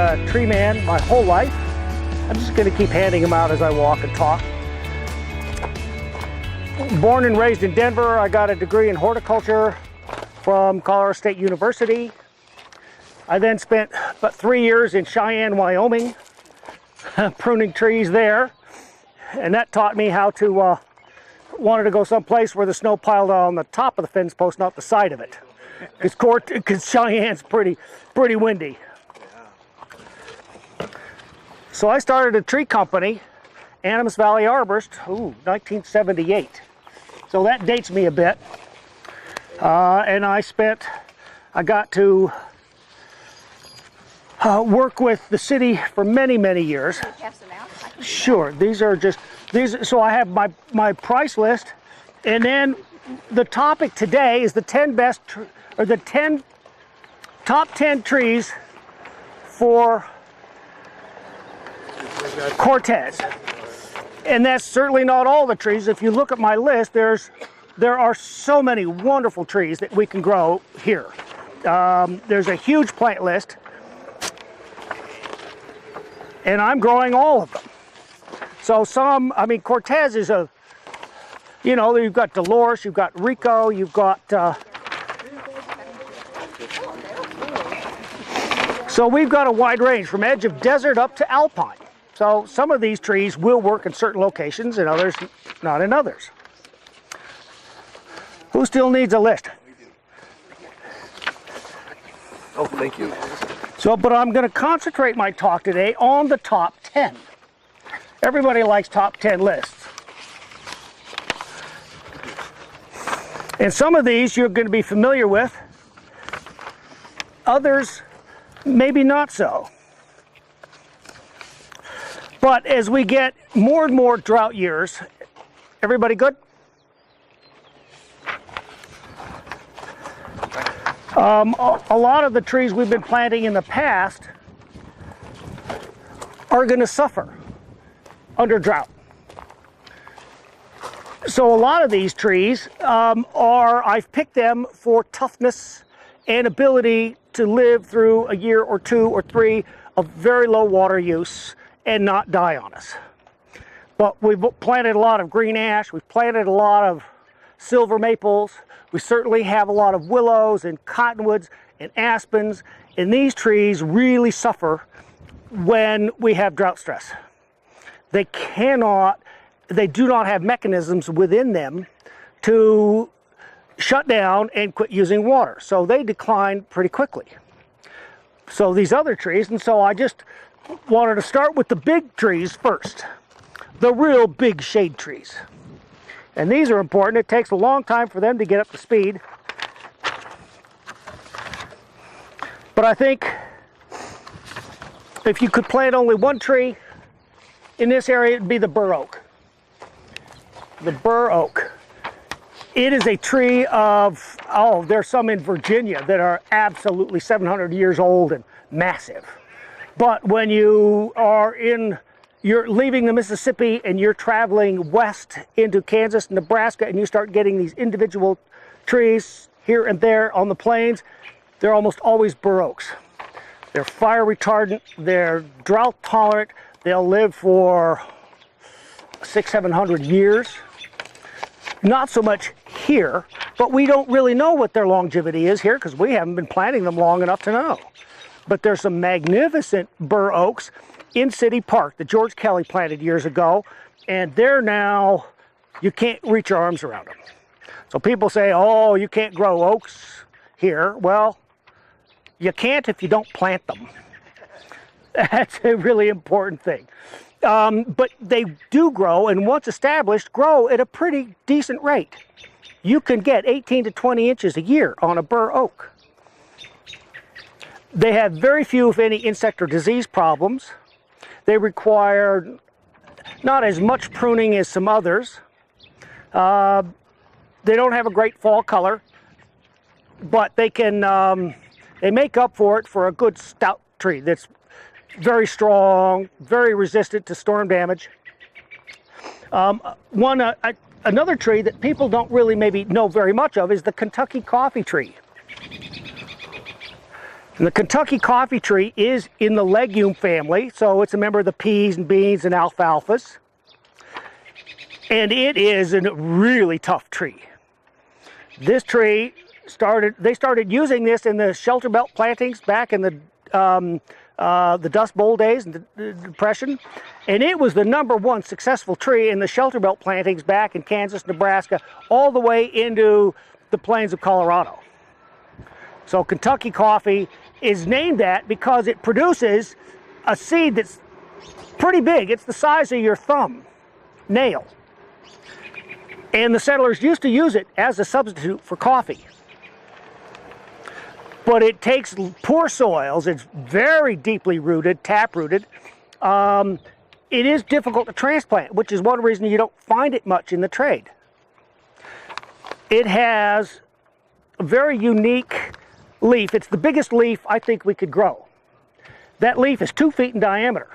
a tree man my whole life. I'm just going to keep handing them out as I walk and talk. Born and raised in Denver, I got a degree in horticulture from Colorado State University. I then spent about 3 years in Cheyenne, Wyoming, pruning trees there. And that taught me how to, wanted to go someplace where the snow piled on the top of the fence post, not the side of it. Because Cheyenne's pretty windy. So I started a tree company, Animas Valley Arborist, 1978. So that dates me a bit. And I got to work with the city for many, many years. Can you pass them out? Sure, these are just, so I have my price list, and then the topic today is the 10 best, or the top 10 trees for Cortez. And that's certainly not all the trees. If you look at my list, there are so many wonderful trees that we can grow here. There's a huge plant list, and I'm growing all of them. So Cortez is you've got Dolores, you've got Rico, you've got, so we've got a wide range from edge of desert up to alpine. So some of these trees will work in certain locations and others not in others. Who still needs a list? Oh, thank you. But I'm going to concentrate my talk today on the top 10. Everybody likes top 10 lists. And some of these you're going to be familiar with. Others, maybe not so. But as we get more and more drought years, everybody good? A lot of the trees we've been planting in the past are going to suffer under drought. So a lot of these trees I've picked them for toughness and ability to live through a year or 2 or 3 of very low water use and not die on us. But we've planted a lot of green ash, we've planted a lot of silver maples, we certainly have a lot of willows and cottonwoods and aspens, and these trees really suffer when we have drought stress. They do not have mechanisms within them to shut down and quit using water. So they decline pretty quickly. So these other trees, and so I just wanted to start with the big trees first. The real big shade trees. And these are important. It takes a long time for them to get up to speed. But I think if you could plant only one tree in this area, it would be the bur oak. The bur oak. It is a tree of, there's some in Virginia that are absolutely 700 years old and massive. But when you're leaving the Mississippi and you're traveling west into Kansas, Nebraska, and you start getting these individual trees here and there on the plains, they're almost always bur oaks. They're fire retardant, they're drought tolerant, they'll live for 600-700 years. Not so much here, but we don't really know what their longevity is here because we haven't been planting them long enough to know. But there's some magnificent bur oaks in City Park that George Kelly planted years ago, and they're now, you can't reach your arms around them. So people say, oh, you can't grow oaks here. Well, you can't if you don't plant them. That's a really important thing. But they do grow, and once established, grow at a pretty decent rate. You can get 18 to 20 inches a year on a bur oak. They have very few, if any, insect or disease problems. They require not as much pruning as some others. They don't have a great fall color, but they can they make up for it for a good stout tree that's very strong, very resistant to storm damage. Another tree that people don't really maybe know very much of is the Kentucky coffee tree. And the Kentucky coffee tree is in the legume family, so it's a member of the peas and beans and alfalfas. And it is a really tough tree. This tree they started using this in the shelter belt plantings back in the Dust Bowl days and the Depression. And it was the #1 successful tree in the shelter belt plantings back in Kansas, Nebraska, all the way into the plains of Colorado. So Kentucky coffee is named that because it produces a seed that's pretty big. It's the size of your thumb nail. And the settlers used to use it as a substitute for coffee. But it takes poor soils. It's very deeply rooted, tap-rooted. It is difficult to transplant, which is one reason you don't find it much in the trade. It has a very unique leaf. It's the biggest leaf I think we could grow. That leaf is 2 feet in diameter.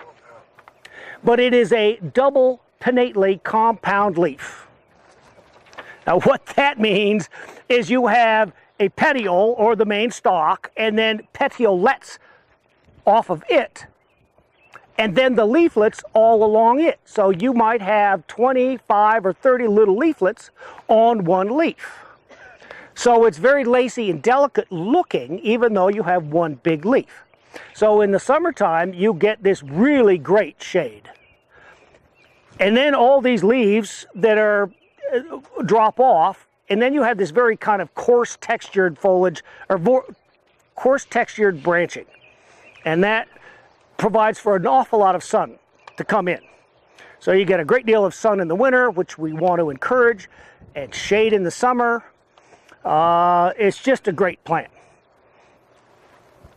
But it is a double pinnately compound leaf. Now what that means is you have a petiole, or the main stalk, and then petiolets off of it, and then the leaflets all along it. So you might have 25 or 30 little leaflets on one leaf. So it's very lacy and delicate looking, even though you have one big leaf. So in the summertime, you get this really great shade. And then all these leaves that are drop off, and then you have this very kind of coarse textured foliage, or coarse textured branching. And that provides for an awful lot of sun to come in. So you get a great deal of sun in the winter, which we want to encourage, and shade in the summer. It's just a great plant.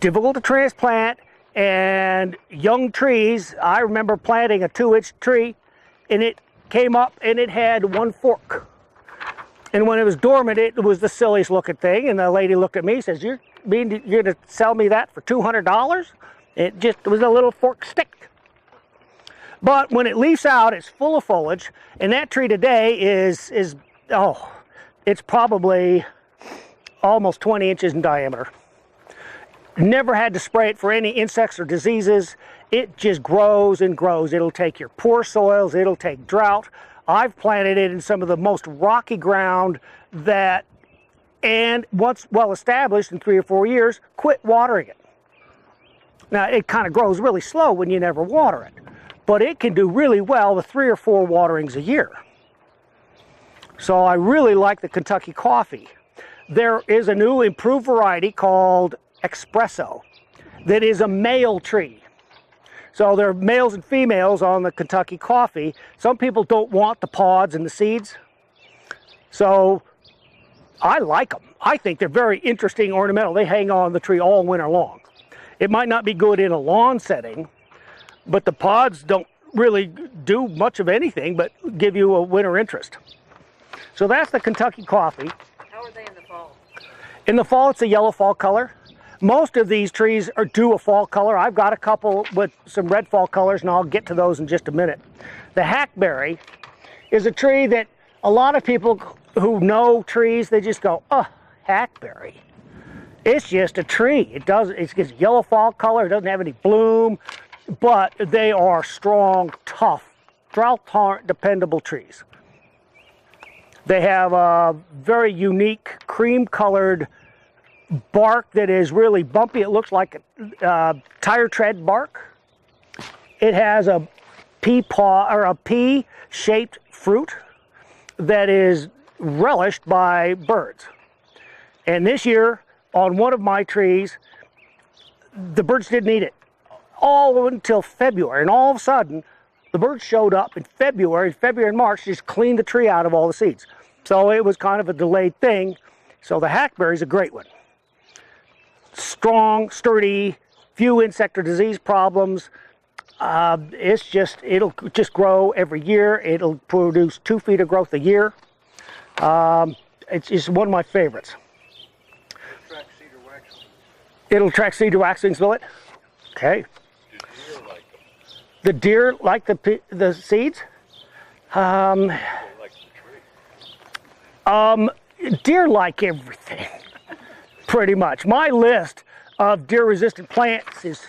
Difficult to transplant, and young trees. I remember planting a 2-inch tree, and it came up and it had 1 fork. And when it was dormant, it was the silliest looking thing. And the lady looked at me and says, you're going to sell me that for $200? It was a little forked stick. But when it leaves out, it's full of foliage. And that tree today it's probably almost 20 inches in diameter. Never had to spray it for any insects or diseases. It just grows and grows. It'll take your poor soils. It'll take drought. I've planted it in some of the most rocky ground and once well established in 3 or 4 years, quit watering it. Now, it kind of grows really slow when you never water it, but it can do really well with 3 or 4 waterings a year. So I really like the Kentucky coffee. There is a new improved variety called Espresso that is a male tree. So there are males and females on the Kentucky coffee. Some people don't want the pods and the seeds. So I like them. I think they're very interesting ornamental. They hang on the tree all winter long. It might not be good in a lawn setting, but the pods don't really do much of anything but give you a winter interest. So that's the Kentucky coffee. How are they in the fall? In the fall, it's a yellow fall color. Most of these trees are due a fall color. I've got a couple with some red fall colors, and I'll get to those in just a minute. The hackberry is a tree that a lot of people who know trees, they just go, oh, hackberry. It's just a tree. It's just yellow fall color. It doesn't have any bloom, but they are strong, tough, drought-tolerant, dependable trees. They have a very unique cream-colored bark that is really bumpy. It looks like a tire tread bark. It has a pea-shaped fruit that is relished by birds. And this year, on one of my trees, the birds didn't eat it all until February. And all of a sudden, the birds showed up in February and March, just cleaned the tree out of all the seeds. So it was kind of a delayed thing. So the hackberry is a great one. Strong, sturdy, few insect or disease problems. It'll just grow every year. It'll produce 2 feet of growth a year. It's just one of my favorites. It'll track cedar waxwings, will it? Okay. The deer like the seeds? Deer like everything. Pretty much. My list of deer-resistant plants is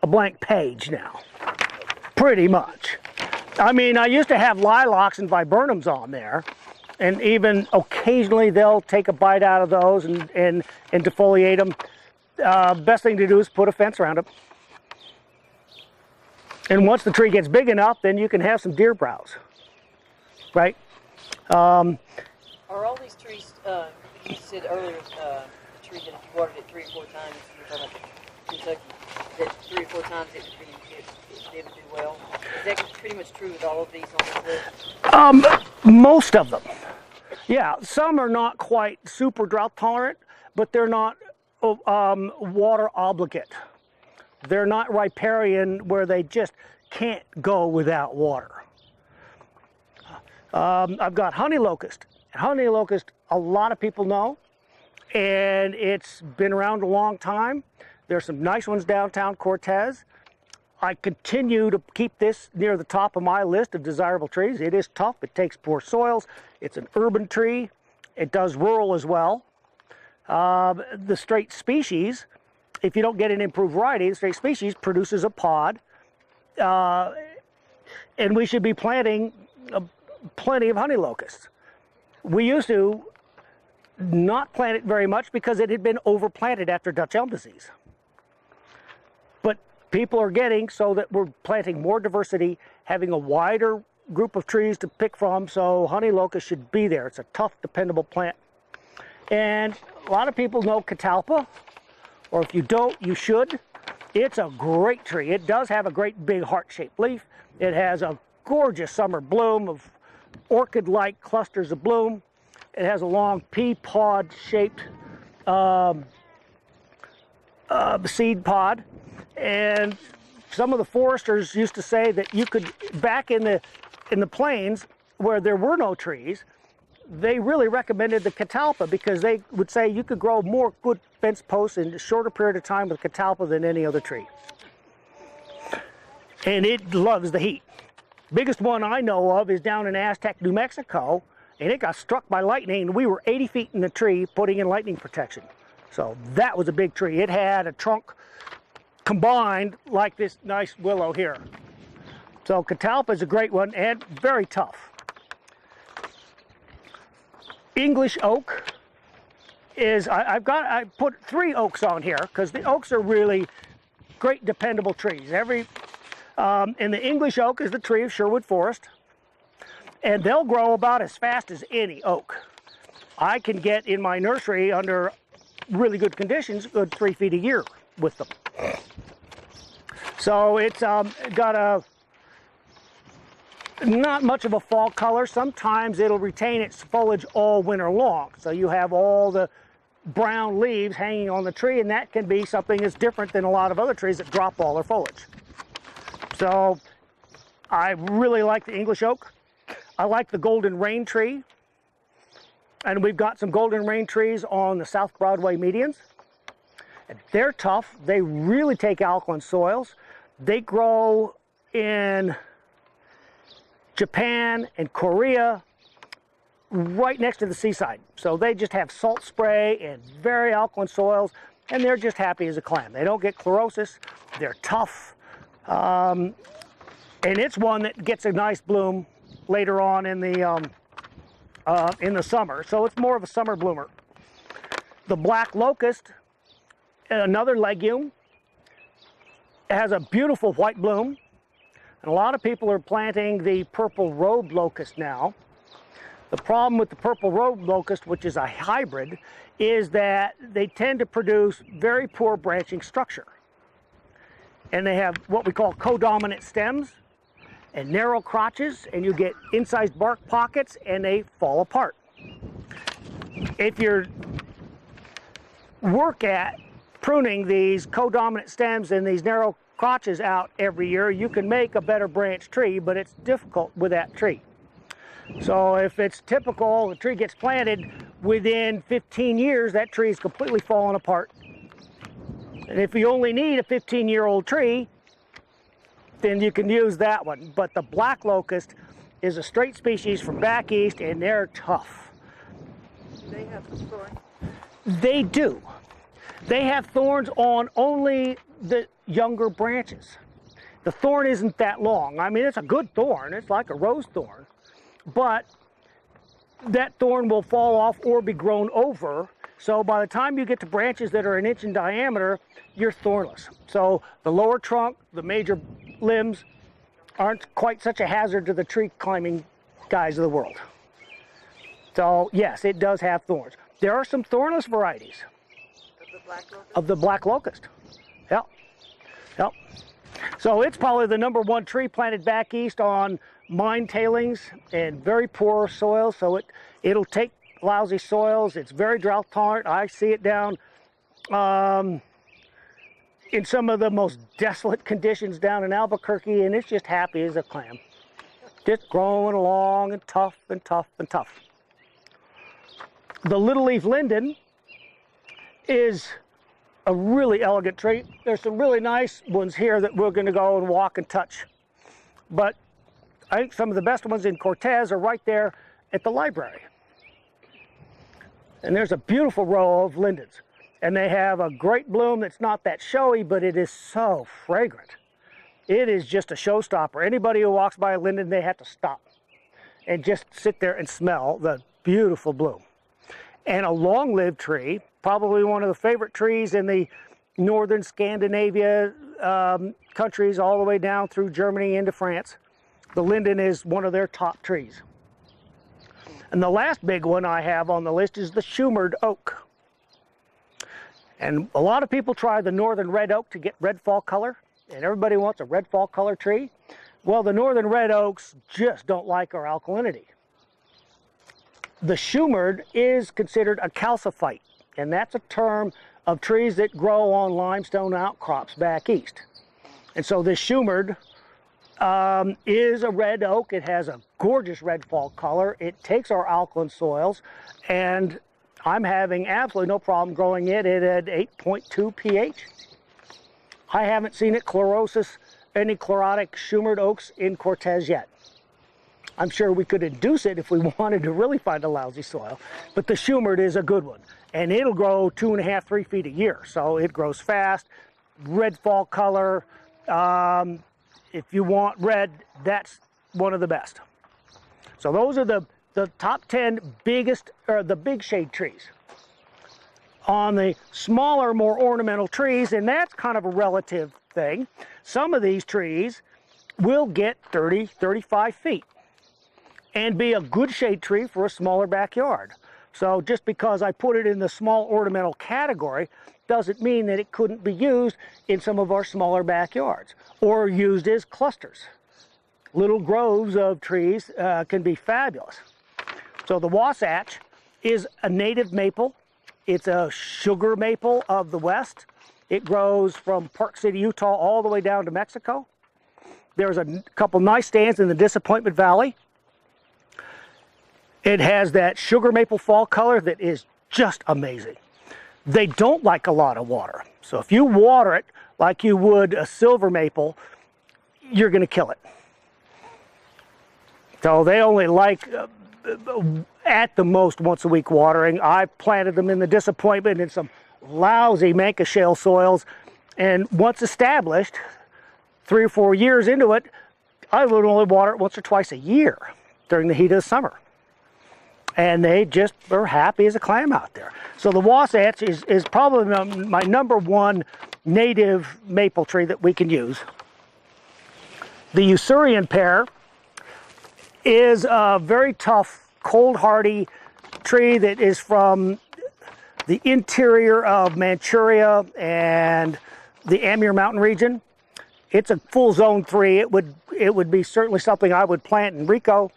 a blank page now, pretty much. I mean, I used to have lilacs and viburnums on there, and even occasionally they'll take a bite out of those and defoliate them. Best thing to do is put a fence around them. And once the tree gets big enough, then you can have some deer browse, right? Are all these trees, you said earlier, the tree that if you watered it 3 or 4 times, you were talking about Kentucky, that 3 or 4 times it would do well. Is that pretty much true with all of these on this list? Most of them. Yeah, some are not quite super drought tolerant, but they're not water obligate. They're not riparian where they just can't go without water. I've got honey locust. Honey locust, a lot of people know, and it's been around a long time. There's some nice ones downtown Cortez. I continue to keep this near the top of my list of desirable trees. It is tough, it takes poor soils, it's an urban tree, it does rural as well. The straight species, if you don't get an improved variety, the straight species produces a pod, and we should be planting plenty of honey locusts. We used to not plant it very much because it had been overplanted after Dutch elm disease. But people are getting so that we're planting more diversity, having a wider group of trees to pick from, so honey locust should be there. It's a tough, dependable plant. And a lot of people know catalpa, or if you don't, you should. It's a great tree. It does have a great big heart-shaped leaf. It has a gorgeous summer bloom of orchid-like clusters of bloom. It has a long pea pod-shaped seed pod. And some of the foresters used to say that you could, back in the plains where there were no trees, they really recommended the catalpa because they would say you could grow more good fence posts in a shorter period of time with catalpa than any other tree. And it loves the heat. Biggest one I know of is down in Aztec, New Mexico, and it got struck by lightning, and we were 80 feet in the tree putting in lightning protection. So that was a big tree. It had a trunk combined like this nice willow here. So catalpa is a great one and very tough. English oak is, I put 3 oaks on here because the oaks are really great dependable trees. And the English oak is the tree of Sherwood Forest, and they'll grow about as fast as any oak. I can get in my nursery under really good conditions, good 3 feet a year with them. So it's got not much of a fall color. Sometimes it'll retain its foliage all winter long. So you have all the brown leaves hanging on the tree, and that can be something that's different than a lot of other trees that drop all their foliage. So I really like the English oak. I like the golden rain tree. And we've got some golden rain trees on the South Broadway medians. And they're tough. They really take alkaline soils. They grow in Japan and Korea right next to the seaside. So they just have salt spray and very alkaline soils, and they're just happy as a clam. They don't get chlorosis. They're tough. And it's one that gets a nice bloom later on in the summer. So it's more of a summer bloomer. The black locust, another legume, has a beautiful white bloom. And a lot of people are planting the purple robe locust now. The problem with the purple robe locust, which is a hybrid, is that they tend to produce very poor branching structure. And they have what we call codominant stems and narrow crotches, and you get incised bark pockets, and they fall apart. If you work at pruning these codominant stems and these narrow crotches out every year, you can make a better branch tree, but it's difficult with that tree. So if it's typical, the tree gets planted, within 15 years, that tree is completely fallen apart. And if you only need a 15-year-old tree, then you can use that one. But the black locust is a straight species from back east, and they're tough. Do they have thorns? They do. They have thorns on only the younger branches. The thorn isn't that long. I mean, it's a good thorn. It's like a rose thorn. But that thorn will fall off or be grown over. So by the time you get to branches that are an inch in diameter, you're thornless. So the lower trunk, the major limbs, aren't quite such a hazard to the tree climbing guys of the world. So yes, it does have thorns. There are some thornless varieties of the black locust. Yep. Yep. So it's probably the #1 tree planted back east on mine tailings and very poor soil. So it'll take lousy soils. It's very drought tolerant. I see it down in some of the most desolate conditions down in Albuquerque, and it's just happy as a clam. Just growing along and tough and tough and tough. The little leaf linden is a really elegant tree. There's some really nice ones here that we're going to go and walk and touch. But I think some of the best ones in Cortez are right there at the library. And there's a beautiful row of lindens. And they have a great bloom that's not that showy, but it is so fragrant. It is just a showstopper. Anybody who walks by a linden, they have to stop and just sit there and smell the beautiful bloom. And a long-lived tree, probably one of the favorite trees in the northern Scandinavia countries all the way down through Germany into France. The linden is one of their top trees. And the last big one I have on the list is the Shumard oak. And a lot of people try the northern red oak to get red fall color, and everybody wants a red fall color tree. Well, the northern red oaks just don't like our alkalinity. The Shumard is considered a calciphyte, and that's a term of trees that grow on limestone outcrops back east. And so this Shumard is a red oak. It has a gorgeous red fall color. It takes our alkaline soils, and I'm having absolutely no problem growing it at 8.2 pH. I haven't seen it any chlorotic Shumard oaks in Cortez yet. I'm sure we could induce it if we wanted to really find a lousy soil, but the Shumard is a good one, and it'll grow 2.5, 3 feet a year. So it grows fast, red fall color. If you want red, that's one of the best. So those are the top 10 biggest, or the big shade trees. On the smaller, more ornamental trees, and that's kind of a relative thing, some of these trees will get 30, 35 feet and be a good shade tree for a smaller backyard. So just because I put it in the small ornamental category doesn't mean that it couldn't be used in some of our smaller backyards or used as clusters. Little groves of trees can be fabulous. So the Wasatch is a native maple. It's a sugar maple of the West. It grows from Park City, Utah all the way down to Mexico. There's a couple nice stands in the Disappointment Valley. It has that sugar maple fall color that is just amazing. They don't like a lot of water. So if you water it like you would a silver maple, you're going to kill it. So they only like at the most once a week watering. I planted them in the Disappointment in some lousy Manka shale soils, and once established, 3 or 4 years into it, I would only water it once or twice a year during the heat of the summer. And they just are happy as a clam out there. So the Wasatch is probably my #1 native maple tree that we can use. The Usurian pear is a very tough, cold hardy tree that is from the interior of Manchuria and the Amur Mountain region. It's a full zone 3. It would be certainly something I would plant in Rico,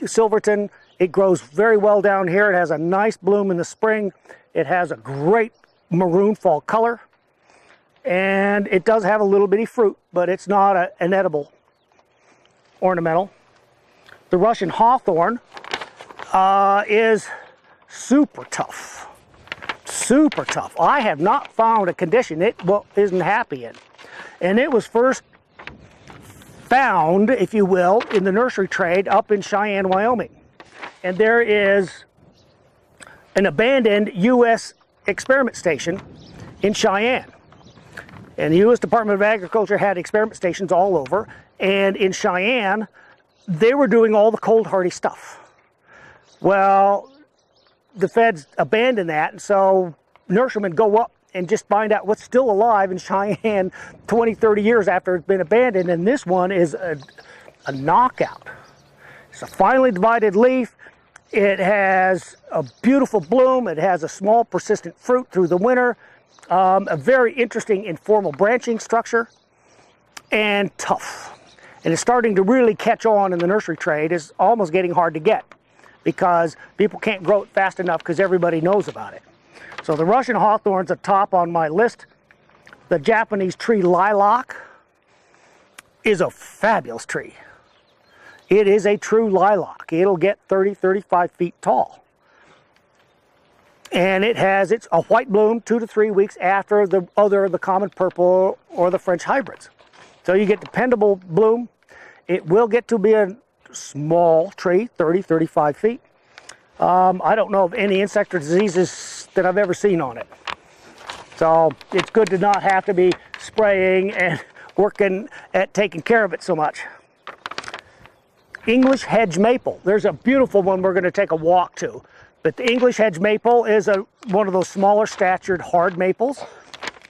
Silverton. It grows very well down here. It has a nice bloom in the spring. It has a great maroon fall color. And it does have a little bitty fruit, but it's not an edible ornamental. The Russian hawthorn is super tough. Super tough. I have not found a condition it isn't happy in. And it was first found, if you will, in the nursery trade up in Cheyenne, Wyoming. And there is an abandoned U.S. experiment station in Cheyenne. And the U.S. Department of Agriculture had experiment stations all over. And in Cheyenne, they were doing all the cold hardy stuff. Well, the feds abandoned that, and so nurserymen go up and just find out what's still alive in Cheyenne 20, 30 years after it's been abandoned. And this one is a knockout. It's a finely divided leaf. It has a beautiful bloom. It has a small persistent fruit through the winter. A very interesting informal branching structure, and tough. And it's starting to really catch on in the nursery trade. It's almost getting hard to get because people can't grow it fast enough because everybody knows about it. So the Russian hawthorn's atop on my list. The Japanese tree lilac is a fabulous tree. It is a true lilac. It'll get 30, 35 feet tall. And it's a white bloom 2 to 3 weeks after the common purple or the French hybrids. So you get dependable bloom. It will get to be a small tree, 30, 35 feet. I don't know of any insect or diseases that I've ever seen on it. So it's good to not have to be spraying and working at taking care of it so much. English hedge maple. There's a beautiful one we're going to take a walk to. But the English hedge maple is one of those smaller statured hard maples.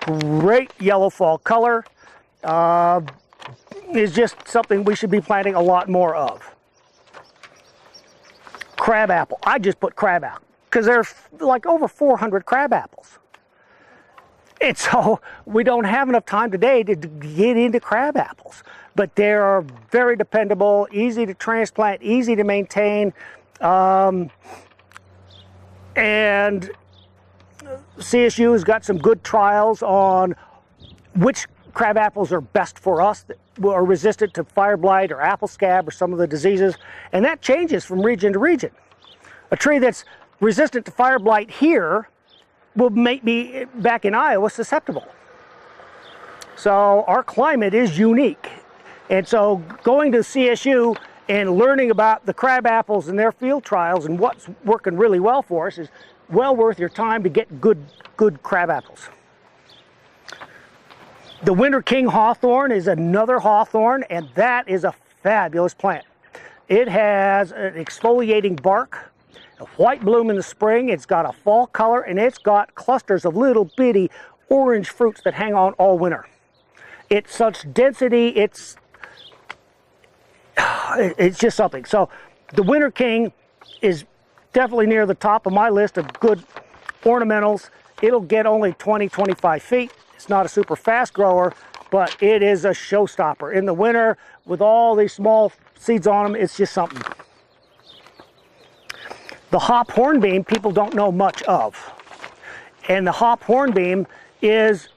Great yellow fall color. Is just something we should be planting a lot more of. Crab apple. I just put crab apple because there's like over 400 crab apples. And so we don't have enough time today to get into crab apples. But they are very dependable, easy to transplant, easy to maintain. And CSU has got some good trials on which crab apples are best for us that are resistant to fire blight or apple scab or some of the diseases. And that changes from region to region. A tree that's resistant to fire blight here will make me, back in Iowa, susceptible. So our climate is unique. And so going to CSU and learning about the crab apples and their field trials and what's working really well for us is well worth your time to get good crab apples. The Winter King hawthorn is another hawthorn, and that is a fabulous plant. It has an exfoliating bark, a white bloom in the spring, it's got a fall color, and it's got clusters of little bitty orange fruits that hang on all winter. It's such density, it's just something. So the Winter King is definitely near the top of my list of good ornamentals. It'll get only 20, 25 feet. It's not a super fast grower, but it is a showstopper. In the winter, with all these small seeds on them, it's just something. The hop hornbeam, people don't know much of. And the hop hornbeam is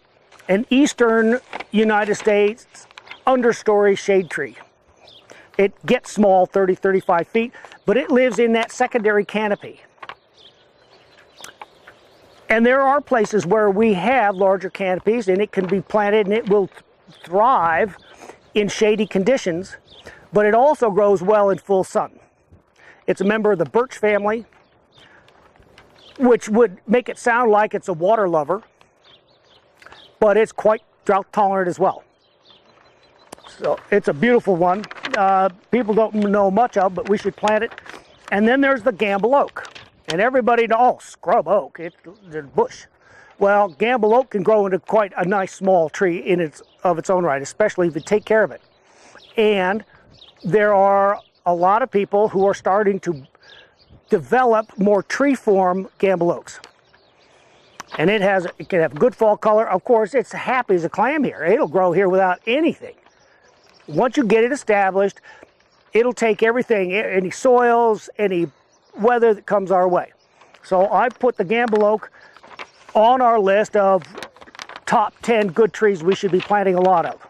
an eastern United States understory shade tree. It gets small, 30, 35 feet, but it lives in that secondary canopy. And there are places where we have larger canopies and it can be planted and it will thrive in shady conditions, but it also grows well in full sun. It's a member of the birch family, which would make it sound like it's a water lover, but it's quite drought tolerant as well. So it's a beautiful one. People don't know much of, but we should plant it. And then there's the Gamble oak. And everybody knows, oh, scrub oak, it's a bush. Well, Gamble oak can grow into quite a nice small tree of its own right, especially if you take care of it. And there are a lot of people who are starting to develop more tree-form Gamble oaks. And it can have good fall color. Of course, it's happy as a clam here. It'll grow here without anything. Once you get it established, it'll take everything, any soils, any weather that comes our way. So I've put the Gamble oak on our list of top 10 good trees we should be planting a lot of.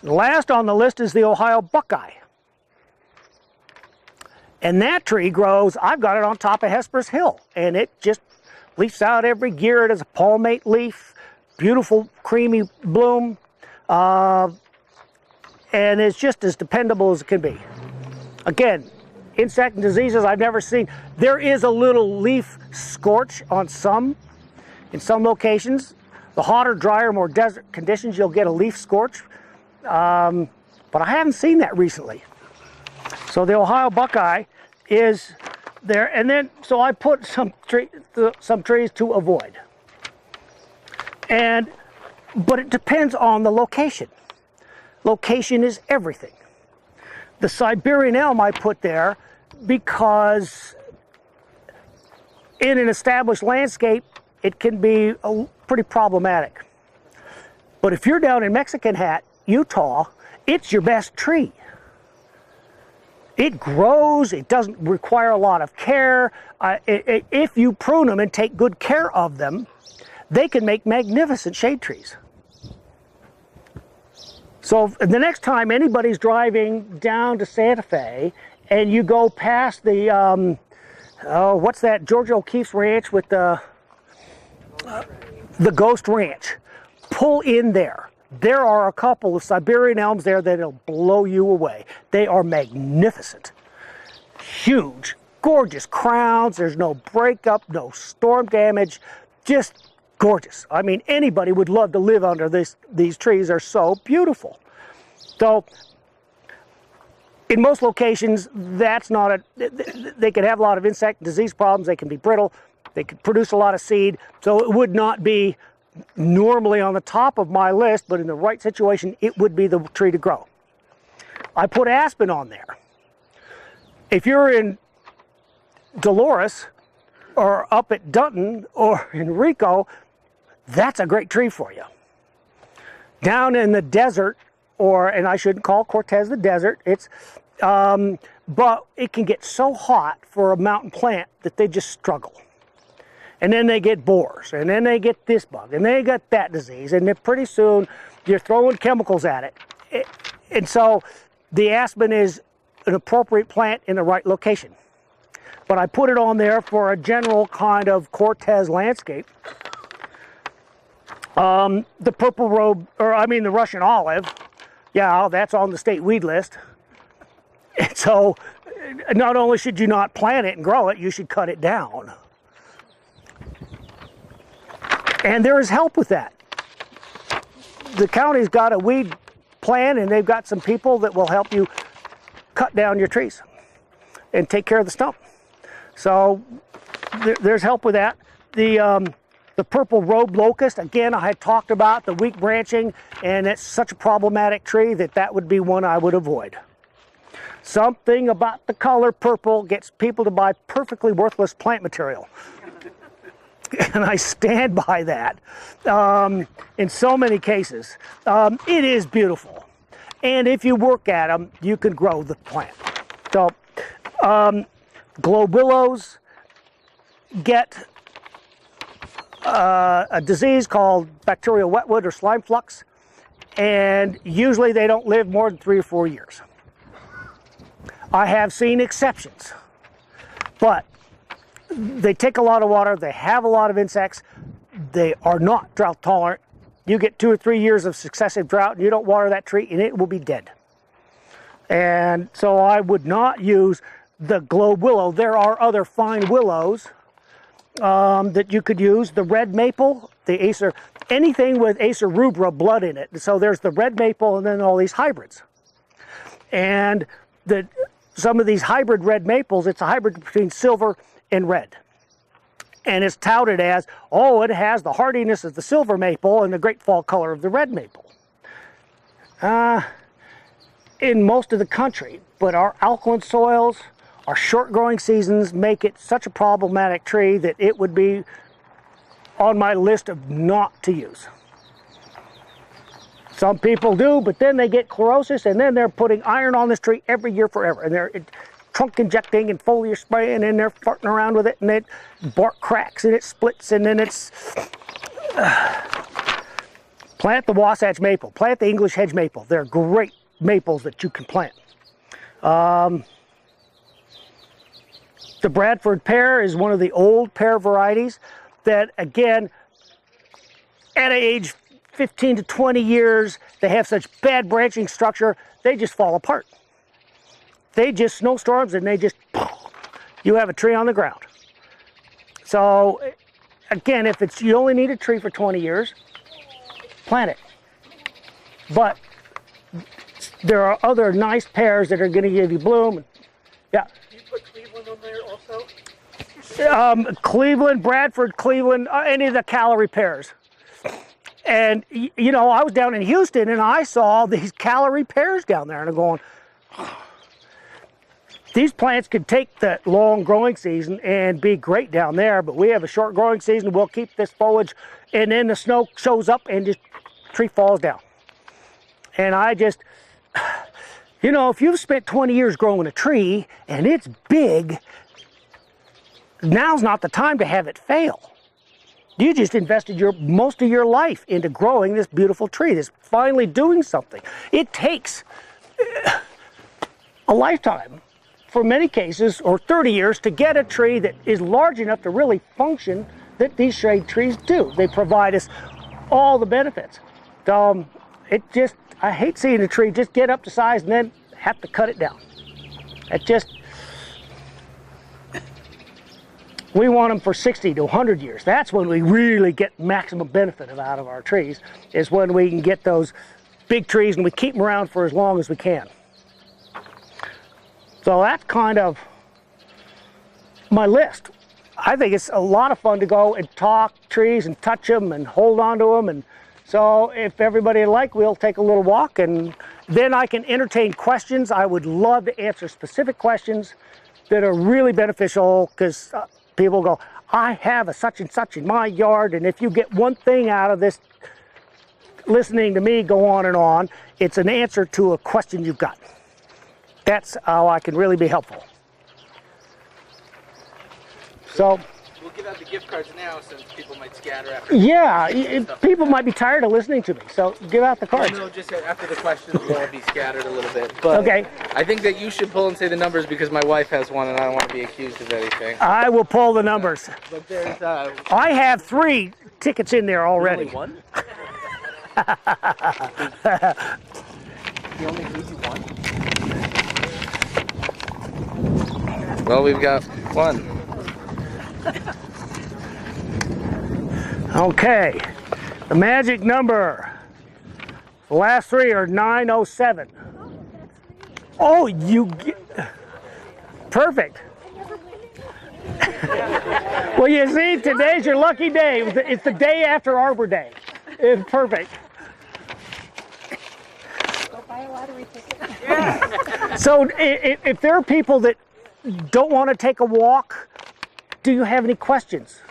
Last on the list is the Ohio buckeye. And that tree grows, I've got it on top of Hesper's Hill, and it just leaves out every year. It has a palmate leaf, beautiful creamy bloom, and it's just as dependable as it can be. Again, insect and diseases I've never seen. There is a little leaf scorch on some. In some locations, the hotter, drier, more desert conditions, you'll get a leaf scorch. But I haven't seen that recently. So the Ohio buckeye is there, and then so I put some trees to avoid. But it depends on the location. Location is everything. The Siberian elm I put there because in an established landscape, it can be pretty problematic. But if you're down in Mexican Hat, Utah, it's your best tree. It grows, it doesn't require a lot of care. If you prune them and take good care of them, they can make magnificent shade trees. So the next time anybody's driving down to Santa Fe and you go past the, what's that, George O'Keefe's ranch with the Ghost Ranch, pull in there. There are a couple of Siberian elms there that'll blow you away. They are magnificent. Huge, gorgeous crowns. There's no breakup, no storm damage. Just gorgeous. I mean, anybody would love to live under these trees. Are so beautiful. So, in most locations, that's not they can have a lot of insect and disease problems. They can be brittle. They can produce a lot of seed. So it would not be normally on the top of my list, but in the right situation, it would be the tree to grow. I put aspen on there. If you're in Dolores or up at Dunton or Enrico, that's a great tree for you. Down in the desert, and I shouldn't call Cortez the desert, but it can get so hot for a mountain plant that they just struggle. And then they get borers, and then they get this bug, and they get that disease, and then pretty soon you're throwing chemicals at it. And so the aspen is an appropriate plant in the right location. But I put it on there for a general kind of Cortez landscape. The purple robe, the Russian olive, yeah, that's on the state weed list. And so not only should you not plant it and grow it, you should cut it down. And there is help with that. The county's got a weed plan, and they've got some people that will help you cut down your trees and take care of the stump. So there's help with that. The purple robe locust, again, I had talked about the weak branching, and it's such a problematic tree that would be one I would avoid. Something about the color purple gets people to buy perfectly worthless plant material. And I stand by that in so many cases. It is beautiful. And if you work at them, you can grow the plant. So, globe willows get a disease called bacterial wetwood or slime flux. And usually they don't live more than 3 or 4 years. I have seen exceptions. But they take a lot of water, they have a lot of insects, they are not drought tolerant. You get 2 or 3 years of successive drought and you don't water that tree and it will be dead. And so I would not use the globe willow. There are other fine willows that you could use. The red maple, the Acer, anything with Acer rubra blood in it. So there's the red maple and then all these hybrids. And some of these hybrid red maples, it's a hybrid between silver and red. And it's touted as, oh, it has the hardiness of the silver maple and the great fall color of the red maple. In most of the country, but our alkaline soils, our short growing seasons make it such a problematic tree that it would be on my list of not to use. Some people do, but then they get chlorosis and then they're putting iron on this tree every year forever. And they're trunk injecting and foliar spraying, and they're farting around with it, and it bark cracks and it splits, and then it's plant the Wasatch maple, plant the English hedge maple. They're great maples that you can plant. The Bradford pear is one of the old pear varieties that, again, at age 15 to 20 years, they have such bad branching structure, they just fall apart. They just snowstorms and they just, you have a tree on the ground. So again, if it's you only need a tree for 20 years, plant it. But there are other nice pears that are going to give you bloom. Yeah. Do you put Cleveland on there also? Cleveland, Bradford, Cleveland, any of the calorie pears. And, you know, I was down in Houston and I saw these calorie pears down there and I'm going, these plants could take that long growing season and be great down there, but we have a short growing season. We'll keep this foliage and then the snow shows up and just tree falls down. And I just, you know, if you've spent 20 years growing a tree and it's big, now's not the time to have it fail. You just invested most of your life into growing this beautiful tree that's finally doing something. It takes a lifetime, for many cases, or 30 years to get a tree that is large enough to really function that these shade trees do. They provide us all the benefits. I hate seeing a tree just get up to size and then have to cut it down. We want them for 60 to 100 years. That's when we really get maximum benefit out of our trees, is when we can get those big trees and we keep them around for as long as we can. So that's kind of my list. I think it's a lot of fun to go and talk trees and touch them and hold on to them. And so if everybody would like, we'll take a little walk and then I can entertain questions. I would love to answer specific questions that are really beneficial, because people go, I have a such and such in my yard, and if you get one thing out of this, listening to me go on and on, it's an answer to a question you've got. That's how I can really be helpful. So we'll give out the gift cards now, since people might scatter after. Yeah, people might be tired of listening to me, so give out the cards. No, just after the questions, we'll all be scattered a little bit. But okay. I think that you should pull and say the numbers, because my wife has one and I don't want to be accused of anything. I will pull the numbers. But there's I have 3 tickets in there already. Only one? He only gave you one? Well, we've got one. Okay, the magic number, the last 3 are 907. Oh, you get, perfect. Well, you see, today's your lucky day. It's the day after Arbor Day. It's perfect. Go buy a lottery ticket. So if there are people that don't want to take a walk, do you have any questions?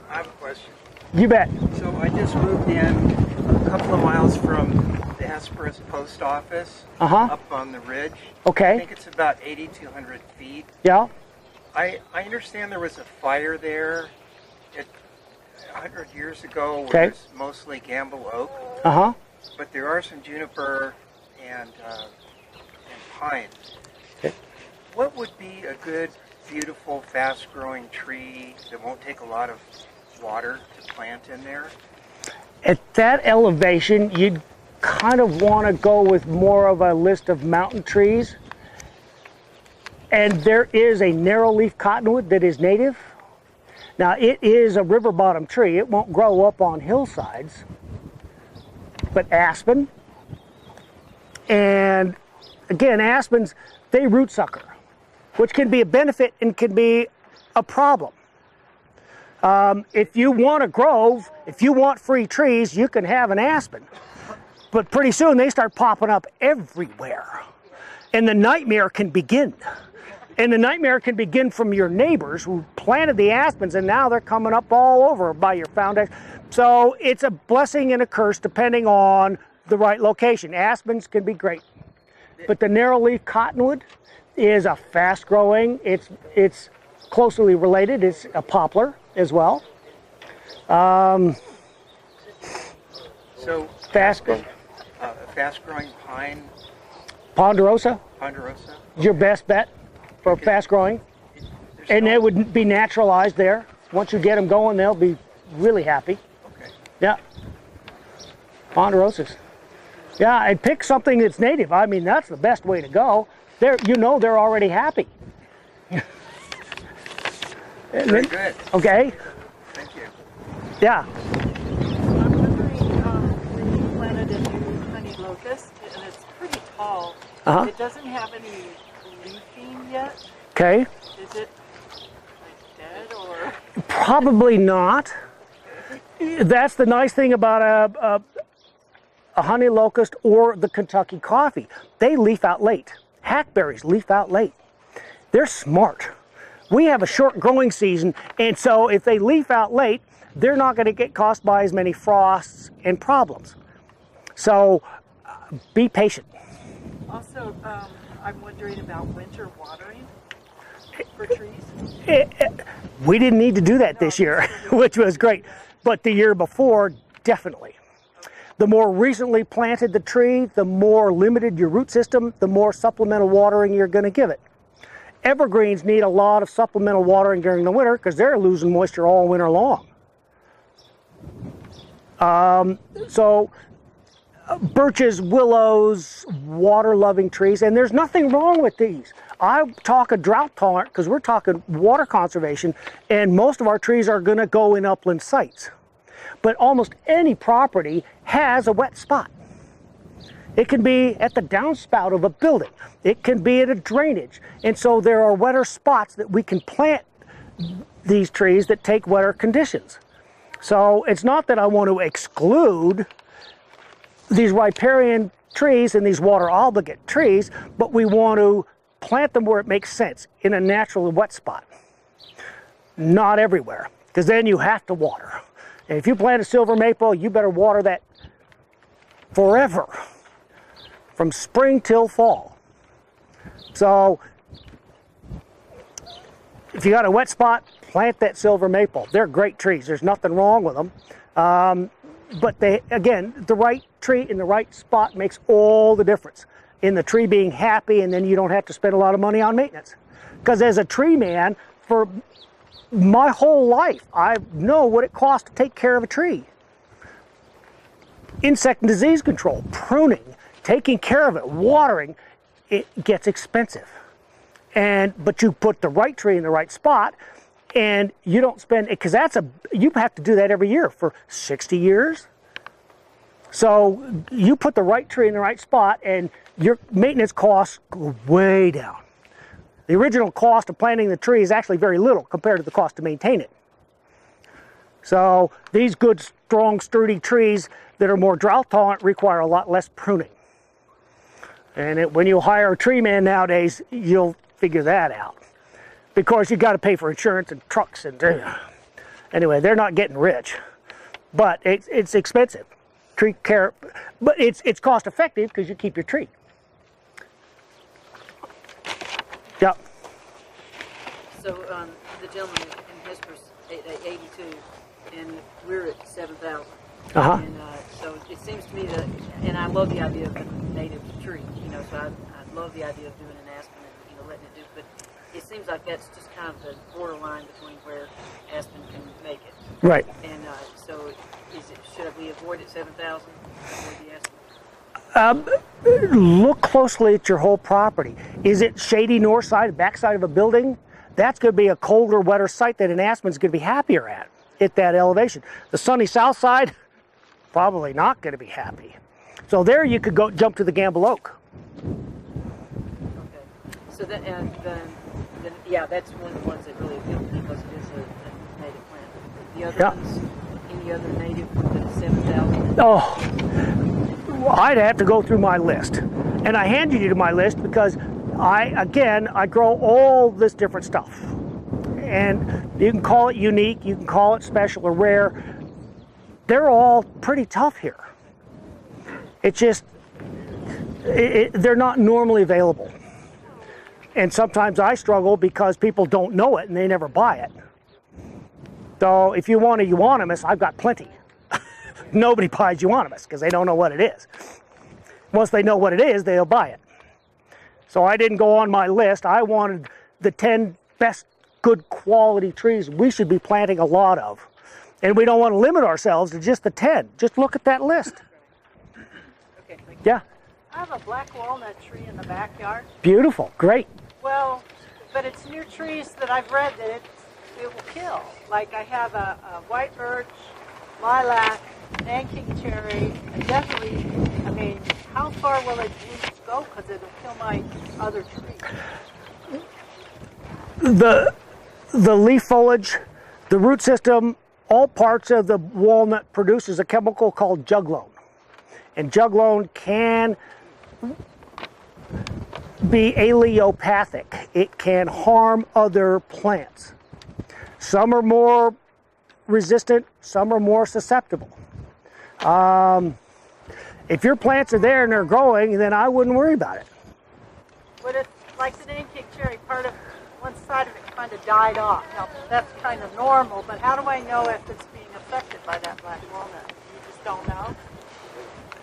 I have a question. You bet. So I just moved in a couple of miles from the Hesperus post office, up on the ridge. Okay. I think it's about 8,200 feet. Yeah. I understand there was a fire there 100 years ago where Okay. it was mostly Gamble oak, but there are some juniper and pine. Okay. What would be a good, beautiful, fast-growing tree that won't take a lot of water to plant in there? At that elevation, you'd kind of want to go with more of a list of mountain trees. And there is a narrow-leaf cottonwood that is native. Now, it is a river bottom tree. It won't grow up on hillsides. But aspen, and again, aspens, they root sucker, which can be a benefit and can be a problem. If you want a grove, if you want free trees, you can have an aspen. But pretty soon they start popping up everywhere. And the nightmare can begin. And the nightmare can begin from your neighbors who planted the aspens and now they're coming up all over by your foundation. So it's a blessing and a curse depending on the right location. Aspens can be great. But the narrow-leaf cottonwood is a fast-growing, it's closely related, it's a poplar as well. So Fast-growing. Fast-growing pine, Ponderosa ponderosa. is your best bet for fast-growing. And it would be naturalized there. Once you get them going, they'll be really happy. Okay. Yeah. Ponderosas. Yeah, and pick something that's native. I mean, that's the best way to go. You know they're already happy. Very good. Okay? Thank you. Yeah. I'm wondering, we planted a new honey locust, and it's pretty tall. Uh-huh. It doesn't have any leafing yet. Okay. Is it like dead or? Probably not. That's the nice thing about a honey locust or the Kentucky coffee. They leaf out late. Hackberries leaf out late. They're smart. We have a short growing season, and so if they leaf out late, they're not going to get caused by as many frosts and problems. So be patient. Also, I'm wondering about winter watering for trees. We didn't need to do that this year, which was great. But the year before, definitely. The more recently planted the tree, the more limited your root system, the more supplemental watering you're going to give it. Evergreens need a lot of supplemental watering during the winter because they're losing moisture all winter long. Birches, willows, water-loving trees, and there's nothing wrong with these. I talk a drought tolerant because we're talking water conservation, and most of our trees are going to go in upland sites. But almost any property has a wet spot. It can be at the downspout of a building. It can be at a drainage. And so there are wetter spots that we can plant these trees that take wetter conditions. So it's not that I want to exclude these riparian trees and these water obligate trees, but we want to plant them where it makes sense, in a natural wet spot. Not everywhere, because then you have to water. And if you plant a silver maple, you better water that forever, from spring till fall. So if you got a wet spot, plant that silver maple. They're great trees. There's nothing wrong with them. But they, again, the right tree in the right spot makes all the difference in the tree being happy, and then you don't have to spend a lot of money on maintenance. Because as a tree man, for my whole life, I know what it costs to take care of a tree. Insect and disease control, pruning, taking care of it, watering, it gets expensive. But you put the right tree in the right spot, and you don't spend, because you have to do that every year for 60 years. So you put the right tree in the right spot, and your maintenance costs go way down. The original cost of planting the tree is actually very little compared to the cost to maintain it. So these good, strong, sturdy trees that are more drought tolerant require a lot less pruning. And when you hire a tree man nowadays, you'll figure that out. Because you got to pay for insurance and trucks and anyway, they're not getting rich, but it's expensive. Tree care, but it's cost effective because you keep your tree. Yep. So the gentleman in Hesper's 82, and we're at 7,000. Uh-huh. And so it seems to me that, and I love the idea of a native tree, so I love the idea of doing an aspen and letting it do, but it seems like that's just kind of the borderline between where aspen can make it. Right. And so should we avoid at 7,000? Avoid the aspen? Look closely at your whole property. Is it shady north side, back side of a building? That's going to be a colder, wetter site that an aspen's going to be happier at that elevation. The sunny south side, probably not going to be happy. So there you could go jump to the Gamble Oak. Okay. So that, and then yeah, that's one of the ones that really appeal to me because it is a native plant. The other ones, any other native that is 7,000? Oh, I'd have to go through my list. And I handed you to my list because I grow all this different stuff. And you can call it unique, you can call it special or rare. They're all pretty tough here. It's just, they're not normally available. And sometimes I struggle because people don't know it and they never buy it. So if you want a euonymus, I've got plenty. Nobody buys euonymus because they don't know what it is. Once they know what it is, they'll buy it. So I didn't go on my list. I wanted the 10 best good quality trees we should be planting a lot of. And we don't want to limit ourselves to just the 10. Just look at that list. Okay, thank you. Yeah. I have a black walnut tree in the backyard. Beautiful. Great. Well, but it's near trees that I've read that it will kill. Like I have a white birch, lilac, Nanking cherry, a desert leaf. I mean, how far will its roots go? Because it'll kill my other trees. The leaf foliage, the root system, all parts of the walnut produces a chemical called juglone. And juglone can be allelopathic. It can harm other plants. Some are more resistant, some are more susceptible. If your plants are there and they're growing, then I wouldn't worry about it. But it's like the Nanking cherry, part of one side of it kind of died off. Now, that's kind of normal, but how do I know if it's being affected by that black walnut? You just don't know?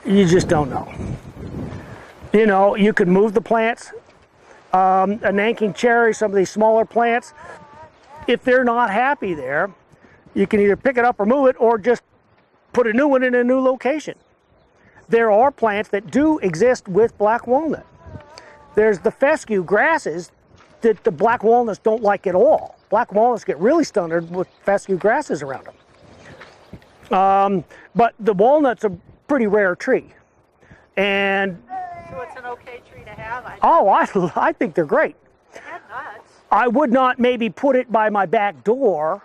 You just don't know. You know, you could move the plants. A Nanking cherry, some of these smaller plants, if they're not happy there, you can either pick it up or move it, or just put a new one in a new location. There are plants that do exist with black walnut. There's the fescue grasses that the black walnuts don't like at all. Black walnuts get really stunted with fescue grasses around them. But the walnut's a pretty rare tree. And So it's an okay tree to have? I think they're great. It had nuts. I would not maybe put it by my back door,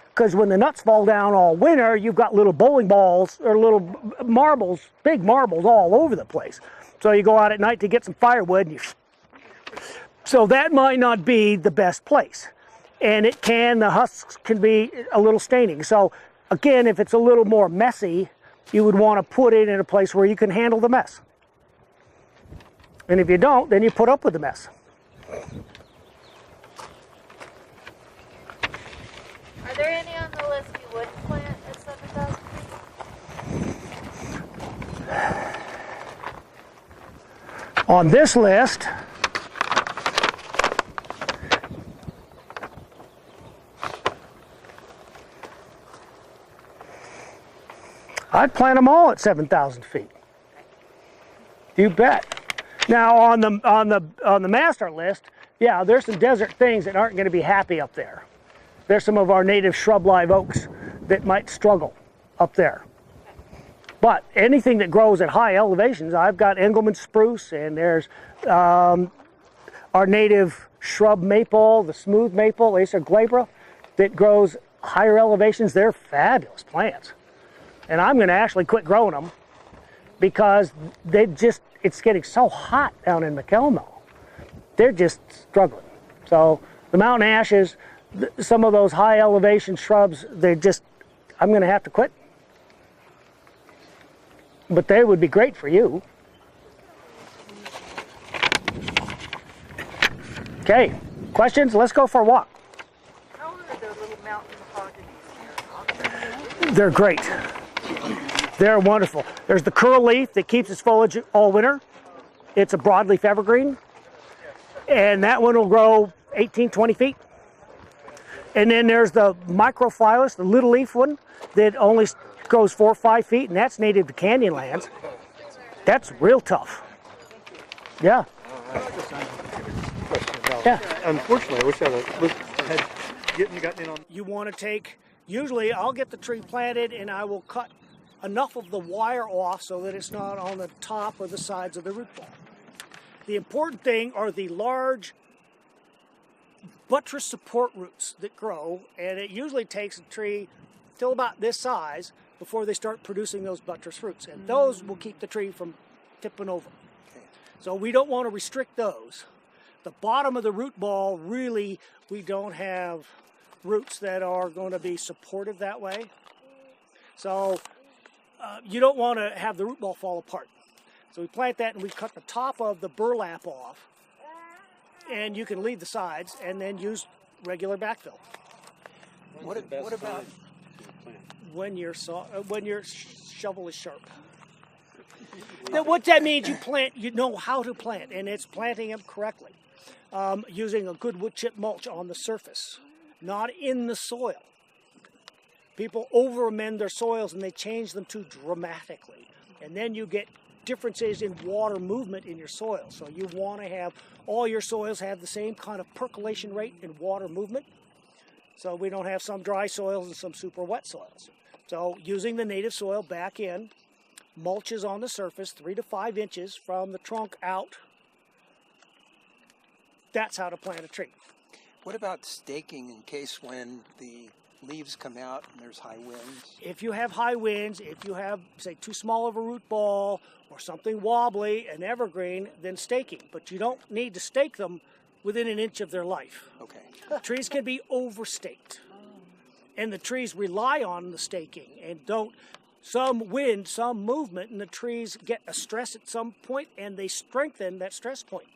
because when the nuts fall down all winter, you've got little bowling balls or little marbles, big marbles all over the place. So you go out at night to get some firewood, and so that might not be the best place. And the husks can be a little staining. So again, if it's a little more messy, you would want to put it in a place where you can handle the mess. And if you don't, then you put up with the mess. Are there any on the list you wouldn't plant at 7,000 feet? On this list, I'd plant them all at 7,000 feet. You bet. Now on the master list, yeah, there's some desert things that aren't going to be happy up there. There's some of our native shrub live oaks that might struggle up there. But anything that grows at high elevations, I've got Engelmann spruce, and there's our native shrub maple, the smooth maple, Acer glabra, that grows higher elevations. They're fabulous plants. And I'm going to actually quit growing them because it's getting so hot down in McElmo. They're just struggling. So the mountain ashes, some of those high elevation shrubs, I'm going to have to quit. But they would be great for you. Okay, questions? Let's go for a walk. How are the little mountain mahoganies here? They're great. They're wonderful. There's the curl leaf that keeps its foliage all winter. It's a broadleaf evergreen. And that one will grow 18, 20 feet. And then there's the microphyllus, the little leaf one, that only grows 4 or 5 feet, and that's native to Canyonlands. That's real tough. Yeah. Yeah. Unfortunately, I wish I had gotten in on. You want to take, usually I'll get the tree planted and I will cut enough of the wire off so that it's not on the top or the sides of the root ball. The important thing are the large buttress support roots that grow, and it usually takes a tree till about this size before they start producing those buttress roots, and those will keep the tree from tipping over. So we don't want to restrict those. The bottom of the root ball, really, we don't have roots that are going to be supportive that way. So you don't want to have the root ball fall apart. So we plant that and we cut the top of the burlap off, and you can leave the sides and then use regular backfill. What about When your shovel is sharp. Now, what that means, you know how to plant, and it's planting them correctly. Using a good wood chip mulch on the surface, not in the soil. People over-amend their soils and they change them too dramatically. And then you get differences in water movement in your soil. So you want to have all your soils have the same kind of percolation rate and water movement. So we don't have some dry soils and some super wet soils. So using the native soil back in, mulches on the surface 3 to 5 inches from the trunk out. That's how to plant a tree. What about staking in case when the leaves come out and there's high winds? If you have high winds, if you have, say, too small of a root ball or something wobbly, an evergreen, then staking. But you don't need to stake them within an inch of their life. Okay. Trees can be overstaked. And the trees rely on the staking and don't, some wind, some movement, and the trees get a stress at some point and they strengthen that stress point.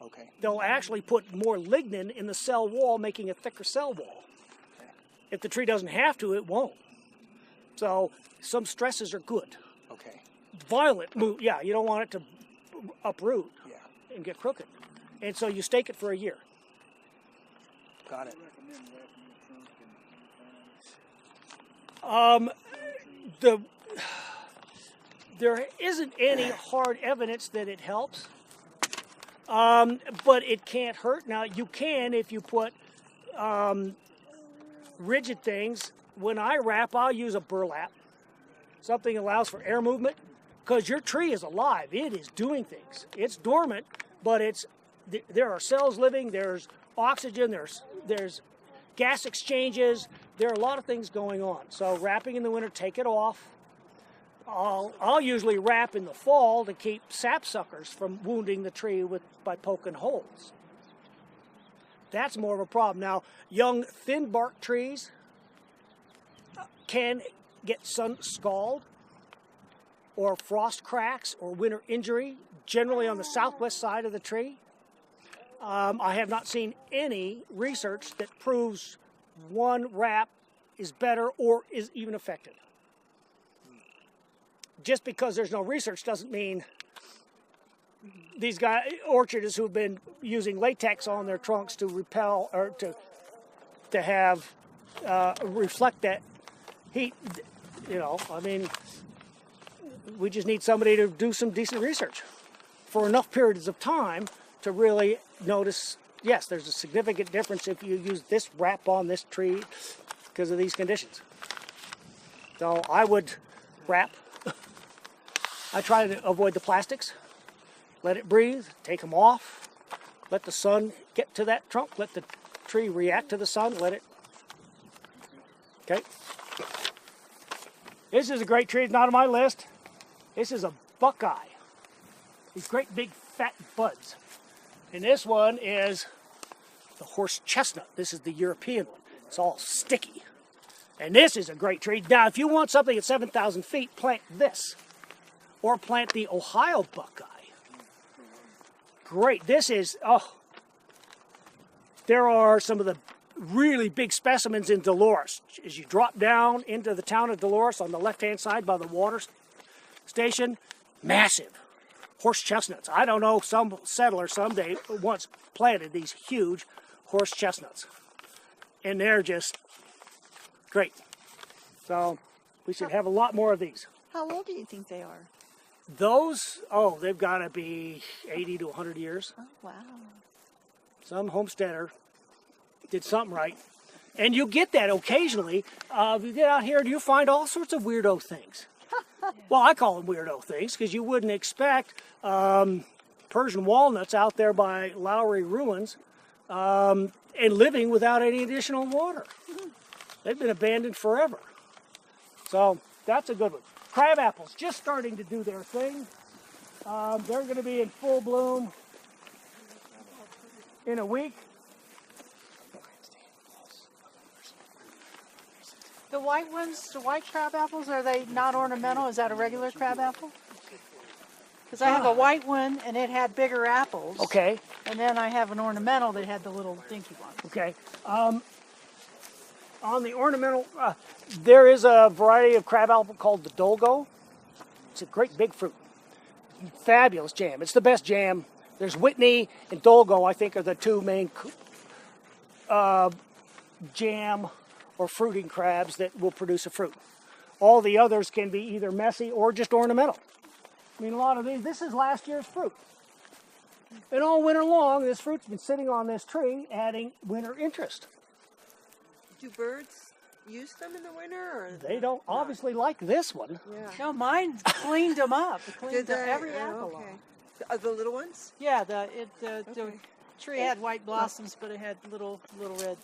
Okay. They'll actually put more lignin in the cell wall, making a thicker cell wall. If the tree doesn't have to, it won't. So some stresses are good. Okay. Violent move, yeah, you don't want it to uproot Yeah. and get crooked. And so you stake it for a year. Got it. There isn't any hard evidence that it helps, but it can't hurt. Now, you can if you put rigid things. When I wrap, I'll use a burlap. Something that allows for air movement, because your tree is alive. It is doing things. It's dormant, but there are cells living. There's oxygen. There's gas exchanges. There are a lot of things going on. So wrapping in the winter, take it off. I'll usually wrap in the fall to keep sapsuckers from wounding the tree by poking holes. That's more of a problem. Now, young thin bark trees can get sun scald or frost cracks or winter injury, generally on the southwest side of the tree. I have not seen any research that proves one wrap is better or is even effective. Just because there's no research doesn't mean these orchardists who've been using latex on their trunks to repel or to have reflect that heat. You know, I mean, we just need somebody to do some decent research for enough periods of time to really notice, yes, there's a significant difference if you use this wrap on this tree because of these conditions. So I would wrap. I try to avoid the plastics. Let it breathe, take them off. Let the sun get to that trunk. Let the tree react to the sun. Let it. Okay. This is a great tree. It's not on my list. This is a buckeye. These great big fat buds. And this one is the horse chestnut. This is the European one. It's all sticky. And this is a great tree. Now, if you want something at 7,000 feet, plant this. Or plant the Ohio buckeye. Great. This is, there are some of the really big specimens in Dolores. As you drop down into the town of Dolores on the left-hand side by the water station, massive horse chestnuts. I don't know, some settler someday once planted these huge horse chestnuts. And they're just great. So we should have a lot more of these. How old do you think they are? Those, they've got to be 80 to 100 years. Oh, wow. Some homesteader did something right. And you get that occasionally. If you get out here, you find all sorts of weirdo things. Well, I call them weirdo things because you wouldn't expect Persian walnuts out there by Lowry Ruins and living without any additional water. They've been abandoned forever. So that's a good one. Crab apples just starting to do their thing. They're going to be in full bloom in a week. The white ones, the white crab apples, are they not ornamental? Is that a regular crab apple? Because I have a white one and it had bigger apples. Okay. And then I have an ornamental that had the little dinky ones. Okay. On the ornamental, there is a variety of crab apple called the Dolgo. It's a great big fruit. Fabulous jam. It's the best jam. There's Whitney and Dolgo, I think, are the two main jam or fruiting crabs that will produce a fruit. All the others can be either messy or just ornamental. I mean, a lot of these, this is last year's fruit. And all winter long, this fruit's been sitting on this tree, adding winter interest. do birds use them in the winter? Or They don't obviously like this one. Yeah. No, mine cleaned them up. It cleaned Did they? every Oh, apple okay. off. The little ones? Yeah, the Okay. tree had white blossoms, but it had little red.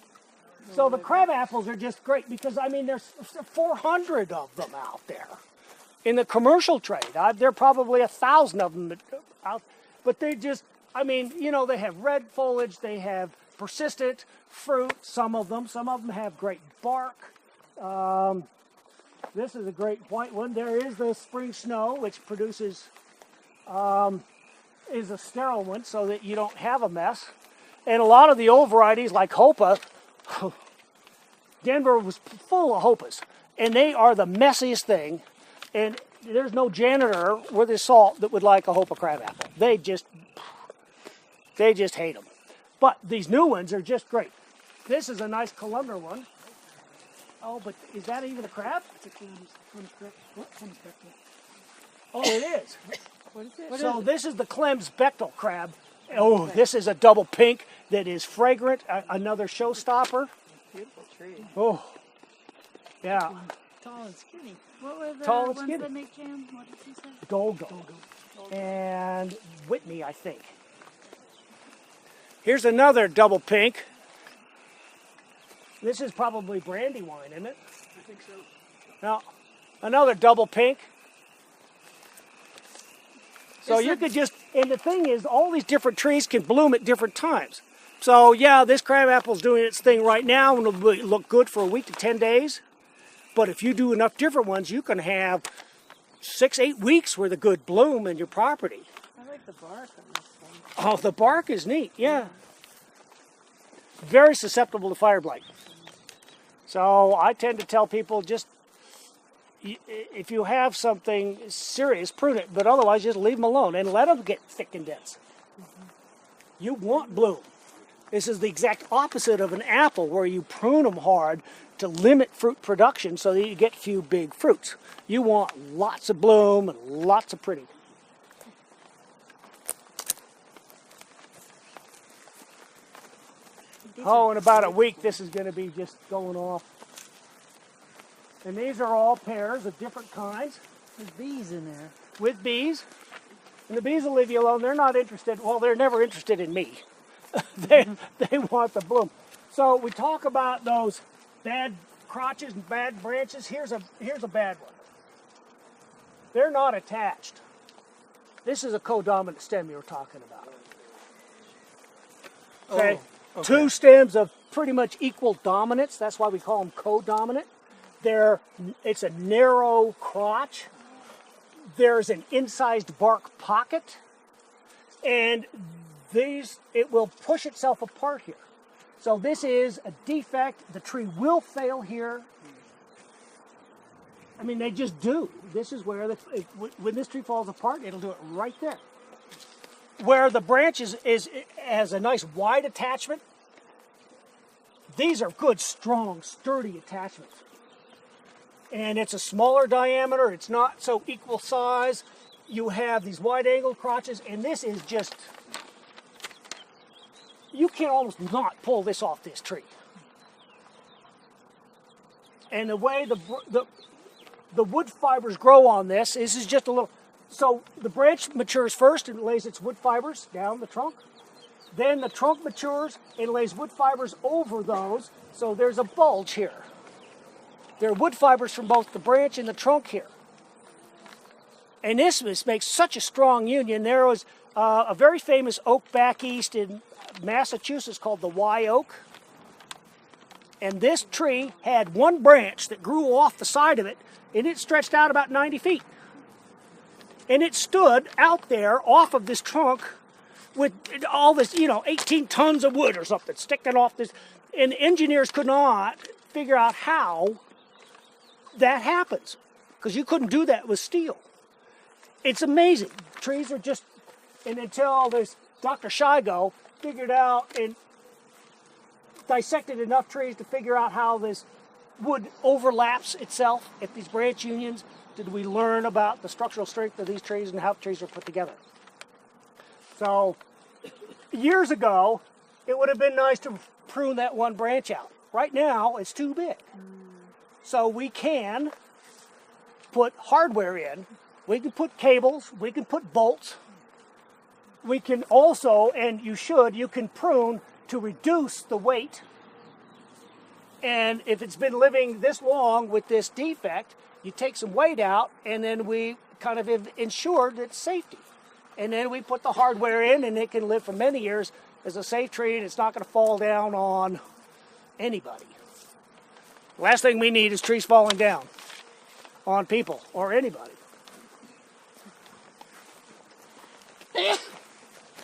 So the crab apples are just great because, I mean, there's 400 of them out there. In the commercial trade, there are probably 1,000 of them out, but they just, I mean, you know, they have red foliage, they have persistent fruit, some of them have great bark. This is a great white one. There is the spring snow, which produces, is a sterile one so that you don't have a mess. And a lot of the old varieties like Hopa, Denver was full of Hopas, and they are the messiest thing. And there's no janitor with his salt that would like a Hopa crab apple. They just hate them. But these new ones are just great. This is a nice columnar one. Oh, but is that even a crab? Oh, it is. What is it? So this is the Clem's Bechtel crab. Oh, this is a double pink that is fragrant. Another showstopper. Beautiful tree. Oh, yeah. Tall and skinny. What were the Tall and ones skinny. that make jam? What did you say? Go-Go. And Whitney, I think. Here's another double pink. This is probably Brandywine, isn't it? I think so. Now, another double pink. So you could just, and the thing is, all these different trees can bloom at different times. So yeah, this crab apple's doing its thing right now and it'll look good for a week to 10 days. But if you do enough different ones, you can have 6-8 weeks worth of good bloom in your property. I like the bark on this one. Oh, the bark is neat, yeah. Very susceptible to fire blight. So I tend to tell people just, if you have something serious, prune it, but otherwise just leave them alone and let them get thick and dense. You want bloom. This is the exact opposite of an apple where you prune them hard to limit fruit production so that you get few big fruits. You want lots of bloom and lots of pretty. Oh, in about a week this is going to be just going off. And these are all pairs of different kinds. There's bees in there. With bees. And the bees will leave you alone. They're not interested. Well, they're never interested in me. they want the bloom. So we talk about those bad crotches and bad branches. Here's a bad one. They're not attached. This is a codominant stem you were talking about. Okay. Oh, okay. Two stems of pretty much equal dominance. That's why we call them codominant. It's a narrow crotch. There's an incised bark pocket. And it will push itself apart here. So this is a defect. The tree will fail here. I mean, they just do. This is where, when this tree falls apart, it'll do it right there. Where the branch has a nice wide attachment, these are good, strong, sturdy attachments. And it's a smaller diameter. It's not so equal size. You have these wide angle crotches, and this is just, you can almost not pull this off this tree. And the way the wood fibers grow on this is just a little, so the branch matures first and lays its wood fibers down the trunk. Then the trunk matures and lays wood fibers over those, so there's a bulge here. There are wood fibers from both the branch and the trunk here. And this makes such a strong union. There was a very famous oak back east in Massachusetts called the Y oak. And this tree had one branch that grew off the side of it, and it stretched out about 90 feet. And it stood out there off of this trunk with all this, 18 tons of wood or something sticking off this. And the engineers could not figure out how that happens, because you couldn't do that with steel. It's amazing. Trees are just, and until this Dr. Shigo figured out and dissected enough trees to figure out how this wood overlaps itself at these branch unions, did we learn about the structural strength of these trees and how the trees are put together. So, years ago, it would have been nice to prune that one branch out. Right now, it's too big. So we can put hardware in. We can put cables. We can put bolts. We can also, and you can prune to reduce the weight. And if it's been living this long with this defect, you take some weight out, and then we kind of ensure its safety. And then we put the hardware in, and it can live for many years as a safe tree, and it's not going to fall down on anybody. Last thing we need is trees falling down on people or anybody.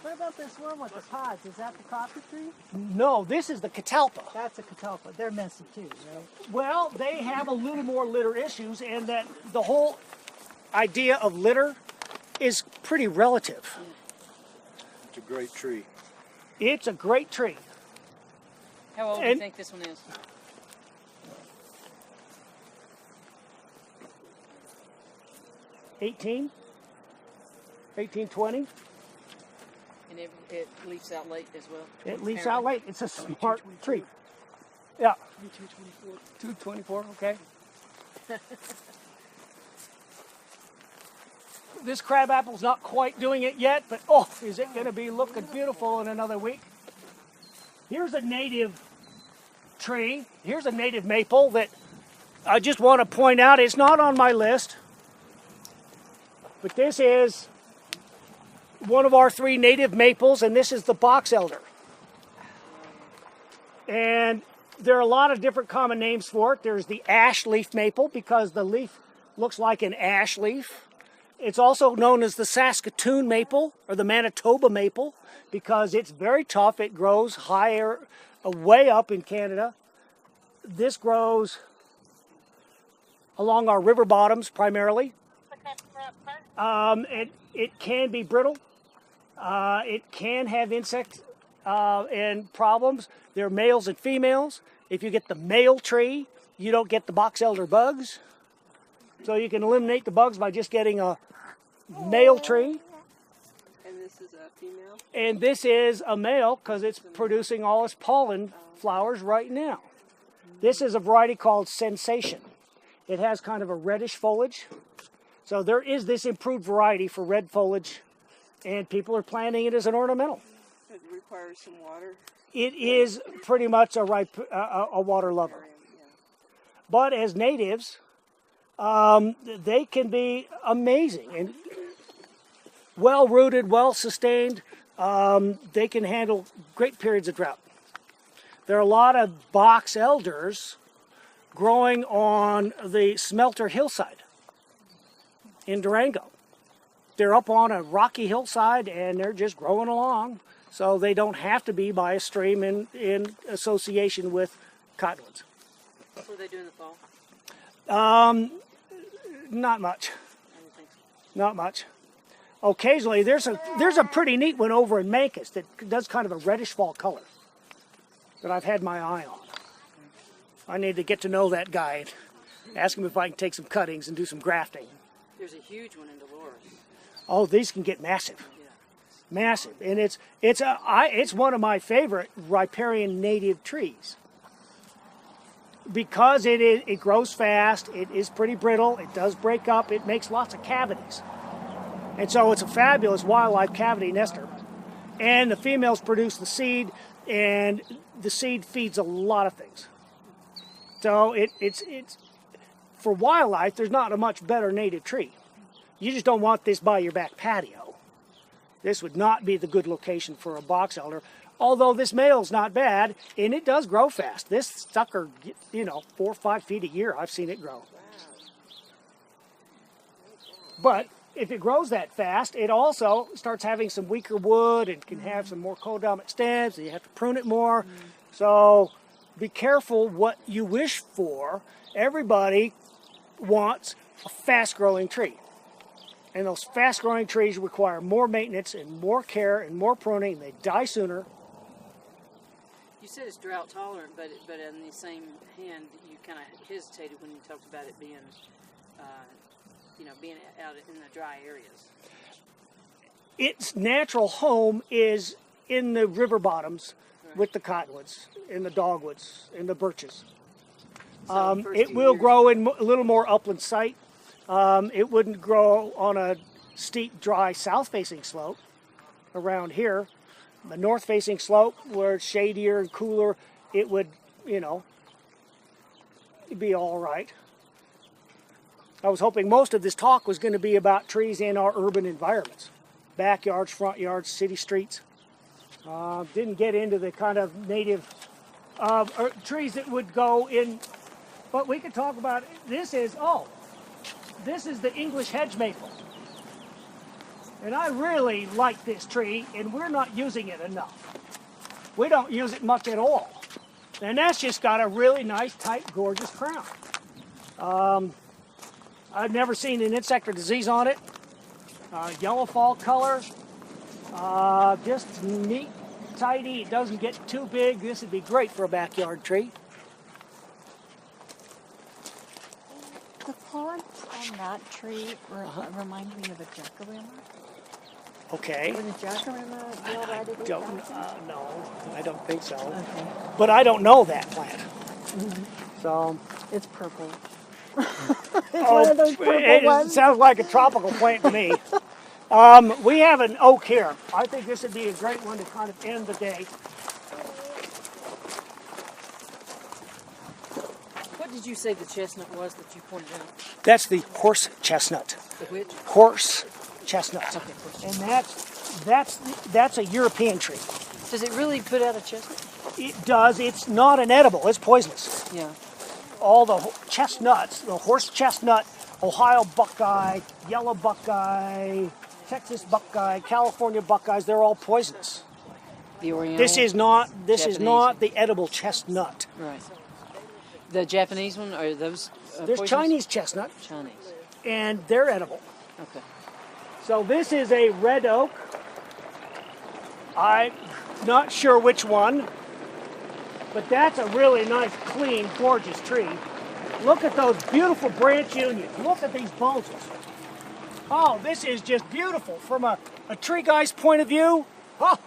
What about this one with the pods? Is that the coffee tree? No, this is the catalpa. That's a catalpa. They're messy too, right? Well, they have a little more litter issues, and that the whole idea of litter is pretty relative. It's a great tree. It's a great tree. How old do you think this one is? $18, 20. And it leaves out late as well? It leaves out late. It's a smart tree. Yeah. 224, okay. This crabapple's not quite doing it yet, but oh, is it going to be looking beautiful in another week? Here's a native tree. Here's a native maple that I just want to point out. It's not on my list, but this is one of our 3 native maples, and this is the box elder. And there are a lot of different common names for it. There's the ash leaf maple because the leaf looks like an ash leaf. It's also known as the Saskatoon maple or the Manitoba maple because it's very tough. It grows higher, way up in Canada. This grows along our river bottoms primarily. It can be brittle. It can have insect and problems. There are males and females. If you get the male tree, you don't get the box elder bugs. So you can eliminate the bugs by just getting a male tree. And this is a female? And this is a male because it's producing all its pollen flowers right now. This is a variety called Sensation. It has kind of a reddish foliage. So there is this improved variety for red foliage, and people are planting it as an ornamental. It requires some water. It is pretty much a water lover. But as natives, they can be amazing and well-rooted, well-sustained. They can handle great periods of drought. There are a lot of box elders growing on the Smelter hillside in Durango. They're up on a rocky hillside and they're just growing along, so they don't have to be by a stream in association with cottonwoods. What do they do in the fall? Not much. I didn't think so. Not much. Occasionally, there's a pretty neat one over in Mancus that does kind of a reddish fall color that I've had my eye on. I need to get to know that guy and ask him if I can take some cuttings and do some grafting. There's a huge one in Dolores. Oh, these can get massive. Yeah. Massive. And it's one of my favorite riparian native trees. Because it grows fast, it is pretty brittle, it does break up, it makes lots of cavities. And so it's a fabulous wildlife cavity nester. And the females produce the seed, and the seed feeds a lot of things. So it's for wildlife, there's not a much better native tree. You just don't want this by your back patio. This would not be the good location for a box elder. Although this male's not bad, and it does grow fast. This sucker, 4 or 5 feet a year, I've seen it grow. But if it grows that fast, it also starts having some weaker wood and can have some more codominant stems, and you have to prune it more. So be careful what you wish for. Everybody wants a fast-growing tree. And those fast-growing trees require more maintenance and more care and more pruning, and they die sooner. You said it's drought tolerant, but on the same hand, you kind of hesitated when you talked about it being, being out in the dry areas. Its natural home is in the river bottoms, with the cottonwoods and the dogwoods and the birches. So first It 2 will years- grow in a little more upland site. It wouldn't grow on a steep, dry, south-facing slope around here. The north-facing slope, where it's shadier and cooler, it would, you know, be all right. I was hoping most of this talk was going to be about trees in our urban environments. Backyards, front yards, city streets. Didn't get into the kind of native trees that would go in, but we could talk about, this is the English hedge maple. And I really like this tree, and we're not using it enough. We don't use it much at all. And that's just got a really nice, tight, gorgeous crown. I've never seen an insect or disease on it. Yellow fall color. Just neat, tidy. It doesn't get too big. This would be great for a backyard tree. The plants on that tree remind me of a jacaranda. Okay. Would a jacaranda be all right to do that? No, I don't think so. Okay. But I don't know that plant. So It's purple. one of those purple it ones. sounds like a tropical plant to me. We have an oak here. I think this would be a great one to kind of end the day. What did you say the chestnut was that you pointed out? That's the horse chestnut. The which? Horse chestnut. Okay, horse And that's a European tree. Does it really put out a chestnut? It does. It's not an edible. It's poisonous. Yeah. All the chestnuts, the horse chestnut, Ohio buckeye, yellow buckeye, Texas buckeye, California buckeyes, they're all poisonous. The Oriental. This is Japanese. not the edible chestnut. Right. The Japanese one, are those There's poisonous? Chinese chestnut, Chinese. and they're edible. Okay. So this is a red oak. I'm not sure which one, but that's a really nice, clean, gorgeous tree. Look at those beautiful branch unions. Look at these bulges. Oh, this is just beautiful from a tree guy's point of view. Oh.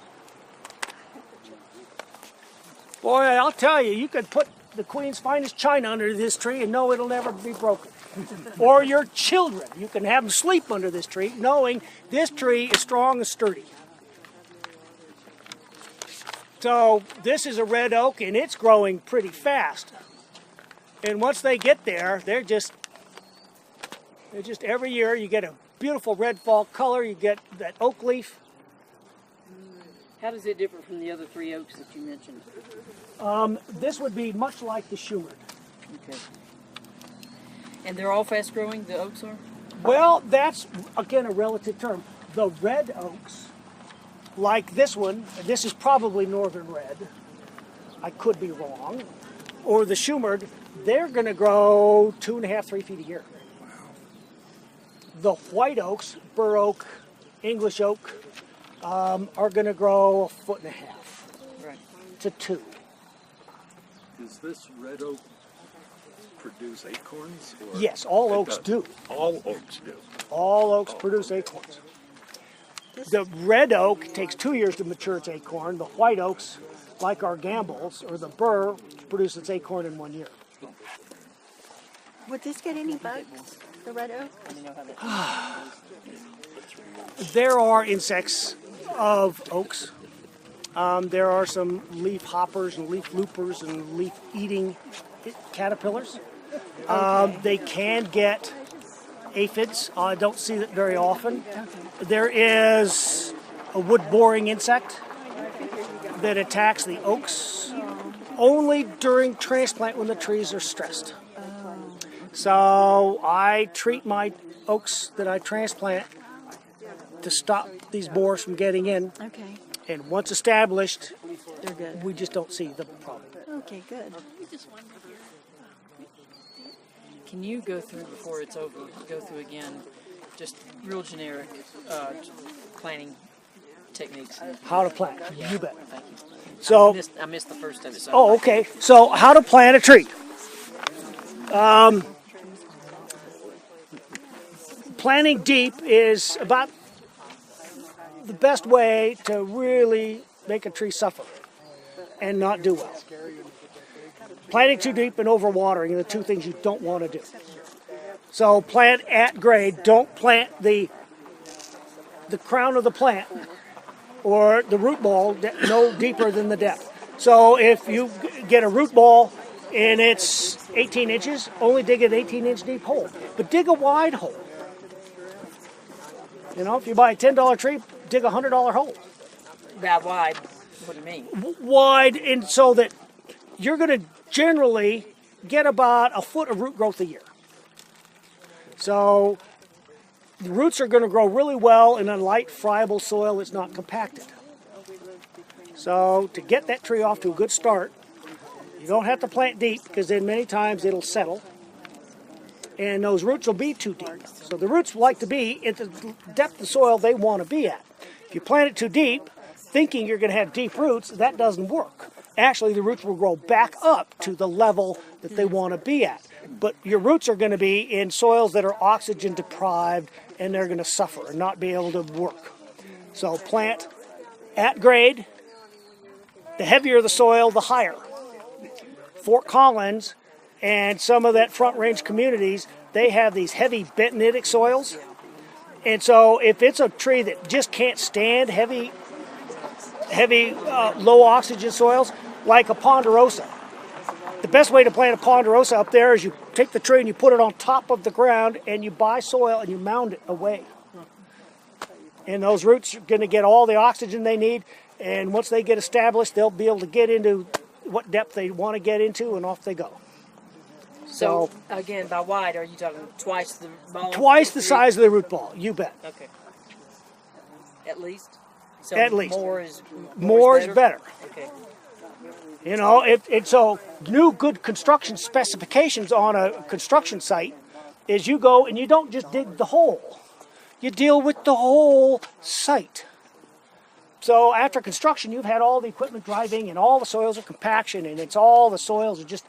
Boy, I'll tell you, you could put the Queen's finest china under this tree and know it'll never be broken. Or your children, you can have them sleep under this tree knowing this tree is strong and sturdy. So this is a red oak and it's growing pretty fast. And once they get there, they're just every year you get a beautiful red fall color, you get that oak leaf. How does it differ from the other 3 oaks that you mentioned? This would be much like the Schumert. Okay. And they're all fast growing, the oaks are? Well, that's, again, a relative term. The red oaks, like this one, this is probably northern red. I could be wrong. Or the Schumert, they're going to grow 2.5, 3 feet a year. The white oaks, bur oak, English oak, are going to grow 1.5 foot Right. to 2. Does this red oak produce acorns? Or Yes, all it oaks does? do. All oaks do. All oaks produce acorns. The red oak takes 2 years to mature its acorn. The white oaks, like our gambles, or the bur, produce its acorn in 1 year. Would this get any bugs, the red oak? There are insects of oaks. There are some leaf hoppers and leaf loopers and leaf eating caterpillars. They can get aphids. I don't see that very often. There is a wood boring insect that attacks the oaks only during transplant when the trees are stressed. So I treat my oaks that I transplant to stop these borers from getting in. Okay. And once established, They're good. we just don't see the problem. Okay, good. Can you go through, before it's over, go through again, just real generic planting techniques? How to plant, you bet. Thank you. So, I missed the first of it. So oh, okay. So how to plant a tree. Planting deep is about the best way to really make a tree suffer. and not do well. Planting too deep and overwatering are the two things you don't want to do. So plant at grade. Don't plant the crown of the plant or the root ball no deeper than the depth. So if you get a root ball and it's 18 inches, only dig an 18-inch deep hole. But dig a wide hole. You know, if you buy a $10 tree, dig a $100 hole. That wide. What do you mean? Wide, and so that you're going to generally get about a foot of root growth a year. So the roots are going to grow really well in a light, friable soil that's not compacted. So to get that tree off to a good start, you don't have to plant deep, because then many times it'll settle and those roots will be too deep. So the roots like to be at the depth of soil they want to be at. If you plant it too deep, thinking you're going to have deep roots, that doesn't work. Actually, the roots will grow back up to the level that they want to be at. But your roots are going to be in soils that are oxygen deprived, and they're going to suffer and not be able to work. So plant at grade. The heavier the soil, the higher. Fort Collins and some of that Front Range communities, they have these heavy bentonitic soils. And so if it's a tree that just can't stand heavy low oxygen soils, like a ponderosa. The best way to plant a ponderosa up there is you take the tree and you put it on top of the ground and you buy soil and you mound it away. And those roots are going to get all the oxygen they need, and once they get established, they'll be able to get into what depth they want to get into, and off they go. So again, by wide, are you talking twice the ball? Twice the size of the root ball, you bet. Okay. At least? So At least. More is better? Okay. You know, so new good construction specifications on a construction site is you go and you don't just dig the hole. You deal with the whole site. So after construction, you've had all the equipment driving and all the soils are compaction, and it's all the soils are just...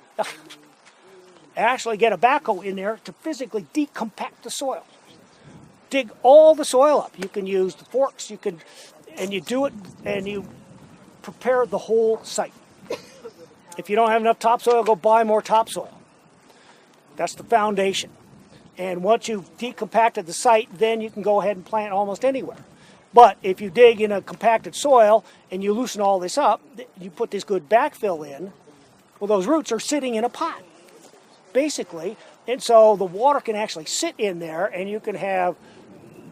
Actually get a backhoe in there to physically decompact the soil. Dig all the soil up. You can use the forks, and you do it, and you prepare the whole site. If you don't have enough topsoil, go buy more topsoil. That's the foundation. And once you've decompacted the site, then you can go ahead and plant almost anywhere. But if you dig in a compacted soil and you loosen all this up, you put this good backfill in, well, those roots are sitting in a pot, basically. And so the water can actually sit in there and you can have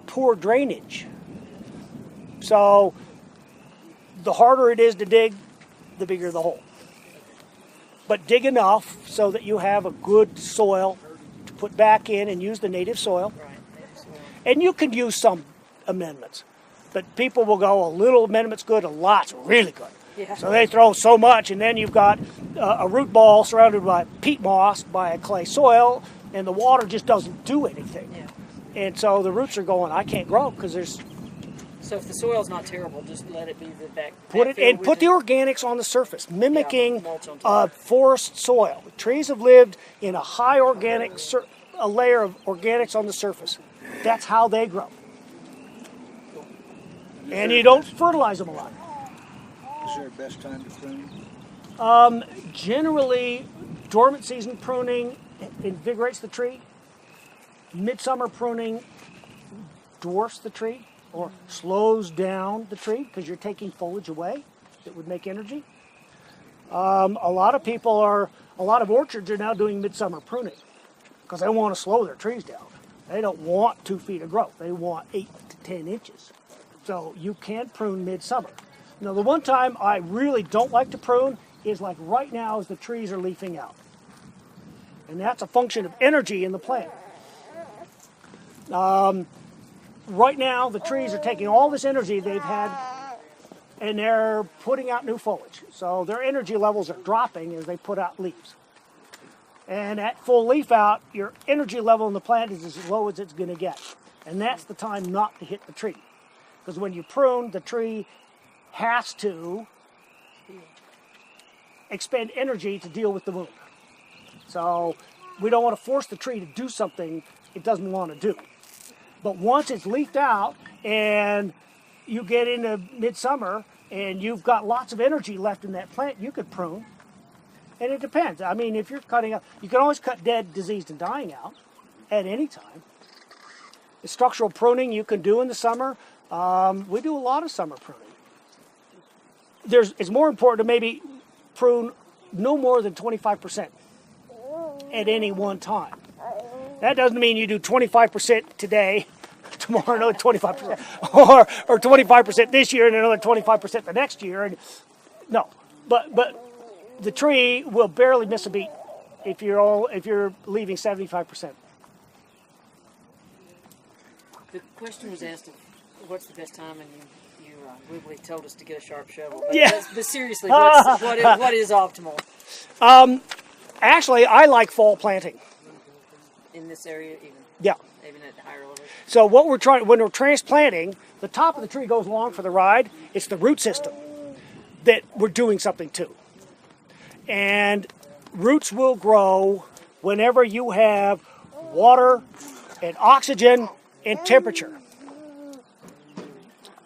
poor drainage. So the harder it is to dig, the bigger the hole. But dig enough so that you have a good soil to put back in and use the native soil. And you can use some amendments. But people will go, a little amendment's good, a lot's really good. Yeah. So they throw so much, and then you've got a root ball surrounded by peat moss, by a clay soil, and the water just doesn't do anything. Yeah. And so the roots are going, I can't grow because there's... So if the soil's not terrible, just let it be the back. Put the organics on the surface, mimicking forest soil. Trees have lived in a high organic, a layer of organics on the surface. That's how they grow. And you don't fertilize them a lot. Is there a best time to prune? Generally, dormant season pruning invigorates the tree. Midsummer pruning dwarfs the tree or slows down the tree because you're taking foliage away that would make energy. A lot of orchards are now doing midsummer pruning because they want to slow their trees down. They don't want 2 feet of growth. They want 8 to 10 inches. So you can prune midsummer. Now, the one time I really don't like to prune is like right now as the trees are leafing out. And that's a function of energy in the plant. Right now, the trees are taking all this energy they've had and they're putting out new foliage. So their energy levels are dropping as they put out leaves. And at full leaf out, your energy level in the plant is as low as it's going to get. And that's the time not to hit the tree. Because when you prune, the tree has to expend energy to deal with the wound. So we don't want to force the tree to do something it doesn't want to do. But once it's leafed out and you get into midsummer and you've got lots of energy left in that plant, you could prune. And it depends. I mean, if you're cutting up, you can always cut dead, diseased, and dying out at any time. The structural pruning you can do in the summer. We do a lot of summer pruning. It's more important to maybe prune no more than 25% at any one time. That doesn't mean you do 25% today, tomorrow another 25%, or 25% this year and another 25% the next year. And no, but the tree will barely miss a beat if you're leaving 75%. The question was asked of what's the best time, and you glibly told us to get a sharp shovel. But, Yeah. But seriously, what is optimal Actually, I like fall planting. in this area, Yeah. even at the higher elevation? So what we're trying, when we're transplanting, the top of the tree goes along for the ride. It's the root system that we're doing something to. And roots will grow whenever you have water and oxygen and temperature.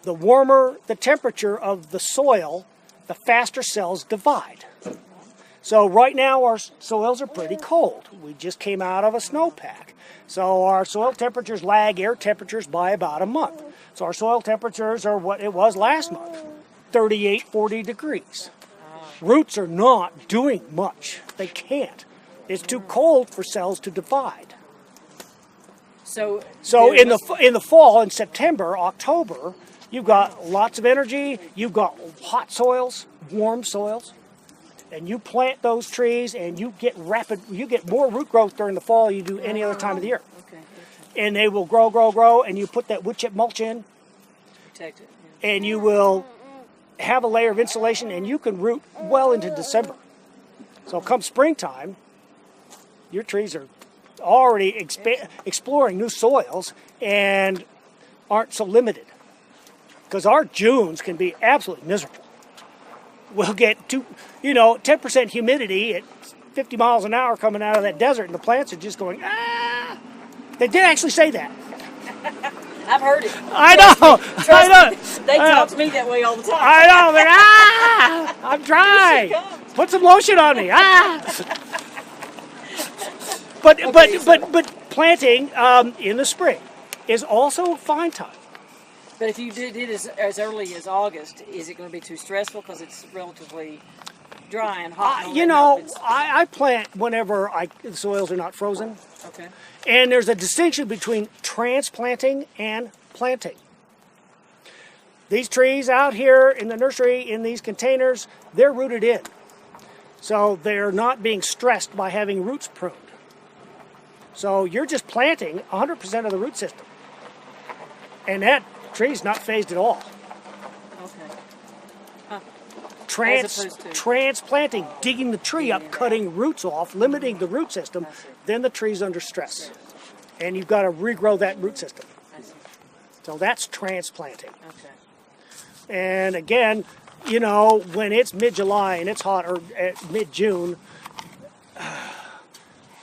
The warmer the temperature of the soil, the faster cells divide. So right now our soils are pretty cold. We just came out of a snowpack. So our soil temperatures lag air temperatures by about a month. So our soil temperatures are what it was last month, 38, 40 degrees. Roots are not doing much. They can't. It's too cold for cells to divide. So in the fall, in September, October, you've got lots of energy. You've got hot soils, warm soils, and you plant those trees, and you get more root growth during the fall than you do any other time of the year. Okay. And they will grow, and you put that wood chip mulch in, Protect it. and you will have a layer of insulation, and you can root well into December. So come springtime, your trees are already exploring new soils and aren't so limited. Because our Junes can be absolutely miserable. We'll get 10% humidity at 50 miles an hour coming out of that desert, and the plants are just going, ah! They did actually say that. I've heard it. I know. I know. They talk to me that way all the time. I know. But I'm dry. Put some lotion on me. But planting in the spring is also a fine time. But if you did it as early as August, is it going to be too stressful because it's relatively dry and hot? I plant whenever the soils are not frozen. Okay. And there's a distinction between transplanting and planting. These trees out here in the nursery, in these containers, they're rooted in. So they're not being stressed by having roots pruned. So you're just planting 100% of the root system. And that tree's not phased at all. Okay. Transplanting, digging the tree up, cutting roots off, limiting the root system, then the tree's under stress. And you've got to regrow that root system. So that's transplanting. Okay. And again, when it's mid-July and it's hot, or mid-June,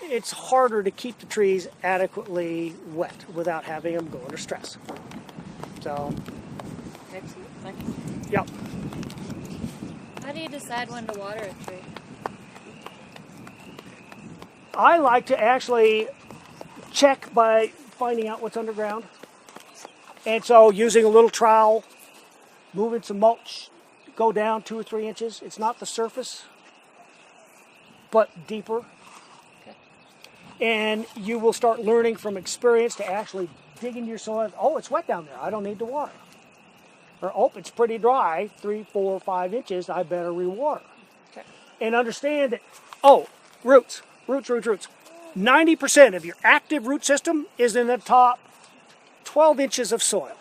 it's harder to keep the trees adequately wet without having them go under stress. So. Excellent. Thank you. Yep. How do you decide when to water a tree? I like to actually check by finding out what's underground. And so using a little trowel, moving some mulch, go down 2 or 3 inches. It's not the surface, but deeper. Okay. And you will start learning from experience to actually dig into your soil. Oh, it's wet down there. I don't need to water. Or, oh, it's pretty dry, 3, 4, 5 inches. I better rewater. Okay. And understand that, roots. 90% of your active root system is in the top 12 inches of soil.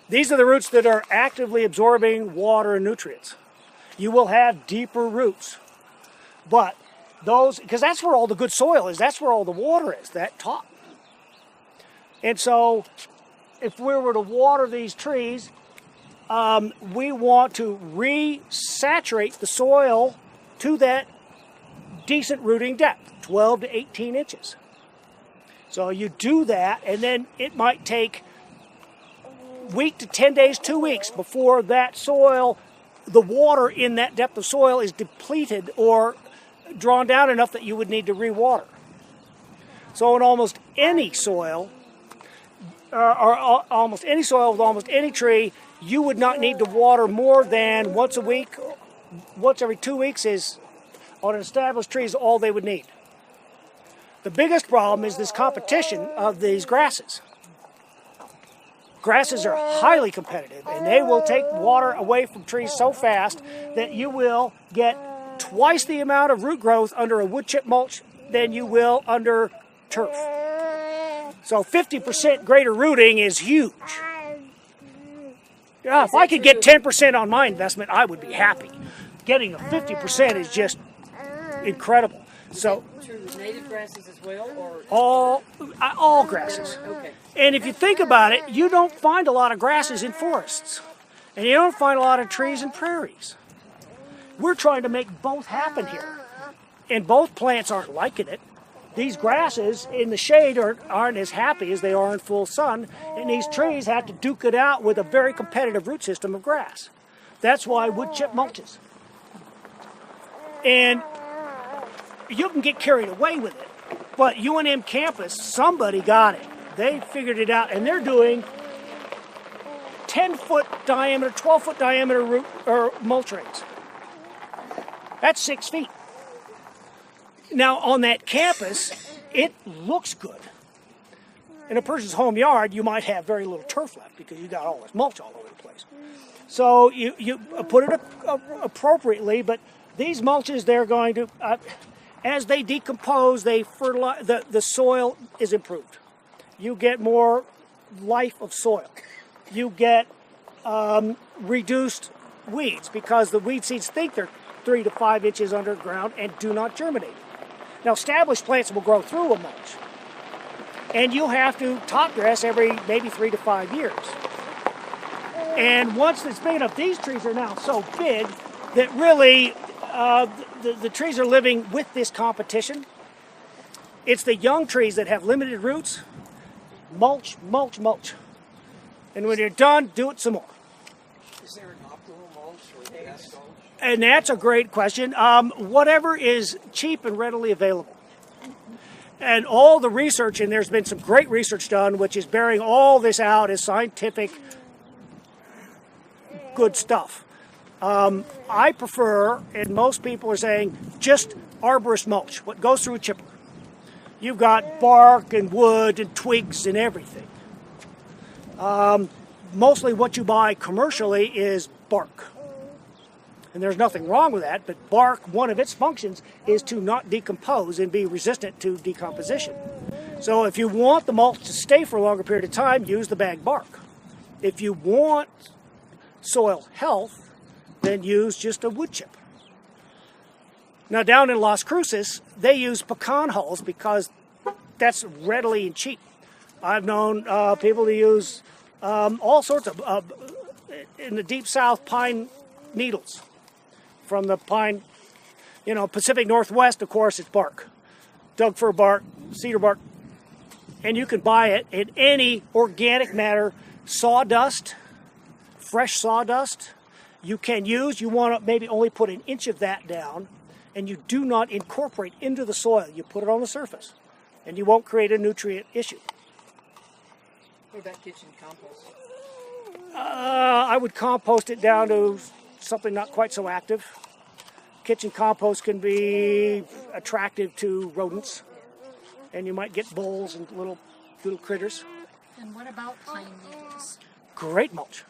These are the roots that are actively absorbing water and nutrients. You will have deeper roots. But because that's where all the good soil is, that's where all the water is, that top. And so, if we were to water these trees, we want to resaturate the soil to that decent rooting depth, 12 to 18 inches. So you do that, and then it might take week to 10 days, 2 weeks before that soil, the water in that depth of soil is depleted or drawn down enough that you would need to re-water. So in almost any soil, almost any soil with almost any tree, you would not need to water more than once a week. Once every 2 weeks is, on an established tree, is all they would need. The biggest problem is this competition of these grasses. Grasses are highly competitive, and they will take water away from trees so fast that you will get twice the amount of root growth under a wood chip mulch than you will under turf. So 50% greater rooting is huge. Yeah, if I could get 10% on my investment, I would be happy. Getting a 50% is just incredible. So true with native grasses as well, or all grasses. Okay. And if you think about it, you don't find a lot of grasses in forests, and you don't find a lot of trees in prairies. We're trying to make both happen here, and both plants aren't liking it. These grasses in the shade aren't as happy as they are in full sun, and these trees have to duke it out with a very competitive root system of grass. That's why wood chip mulches. And you can get carried away with it, but UNM campus, somebody got it. They figured it out, and they're doing 10-foot diameter, 12-foot diameter root or mulch rates. That's 6 feet. Now, on that campus, it looks good. In a person's home yard, you might have very little turf left because you got all this mulch all over the place. So you put it appropriately, but these mulches, they're going to, as they decompose, they fertilize, the soil is improved. You get more life of soil. You get reduced weeds because the weed seeds think they're 3 to 5 inches underground and do not germinate. Now, established plants will grow through a mulch, and you'll have to top dress every maybe 3 to 5 years. And once it's big enough, these trees are now so big that really the trees are living with this competition. It's the young trees that have limited roots. Mulch, mulch, mulch. And when you're done, do it some more. Is there an optimal mulch or the best mulch? And that's a great question. Whatever is cheap and readily available. And all the research, and there's been some great research done, which is bearing all this out as scientific good stuff. I prefer, and most people are saying, just arborist mulch, what goes through a chipper. You've got bark and wood and twigs and everything. Mostly what you buy commercially is bark. And there's nothing wrong with that, but bark, one of its functions is to not decompose and be resistant to decomposition. So if you want the mulch to stay for a longer period of time, use the bag bark. If you want soil health, then use just a wood chip. Now down in Las Cruces, they use pecan hulls because that's readily and cheap. I've known people to use all sorts of, in the deep south, pine needles. From the pine, Pacific Northwest, of course, it's bark. Doug fir bark, cedar bark. And you can buy it in any organic matter, sawdust, fresh sawdust. You can use, you want to maybe only put an inch of that down, and you do not incorporate into the soil. You put it on the surface, and you won't create a nutrient issue. What about kitchen compost? I would compost it down to something not quite so active. Kitchen compost can be attractive to rodents, and you might get voles and little critters. And what about pine needles? Great mulch.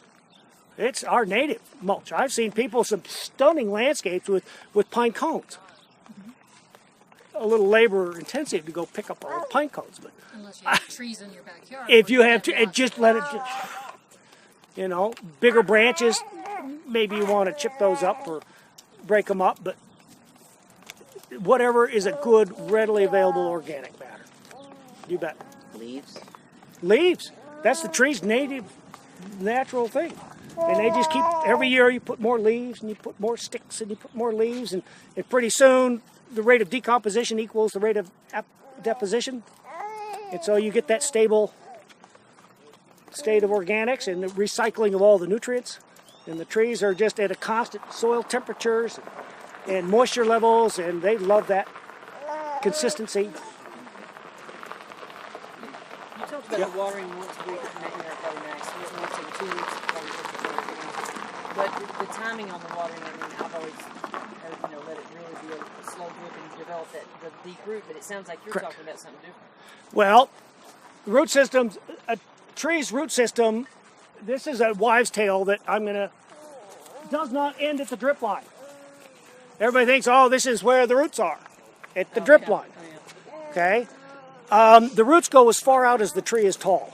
It's our native mulch. I've seen people some stunning landscapes with pine cones. A little labor intensive to go pick up all the pine cones, but unless you have trees in your backyard. If you have to, just let it. Bigger branches. Maybe you want to chip those up or break them up, but whatever is a good, readily available organic matter. You bet. Leaves? Leaves. That's the tree's native, natural thing. And they just keep, every year you put more leaves and you put more sticks and you put more leaves, and pretty soon the rate of decomposition equals the rate of deposition. And so you get that stable state of organics and the recycling of all the nutrients. And the trees are just at a constant soil temperatures and moisture levels, and they love that consistency. You talked about the watering once a week, probably max, once every 2 weeks. But the timing on the watering, I mean, I've always heard, let it really be a slow drip and develop the deep root, but it sounds like you're talking about something different. Well, root systems, a tree's root system, this is a wives' tale that does not end at the drip line. Everybody thinks, oh, this is where the roots are, at the drip line. Okay? The roots go as far out as the tree is tall.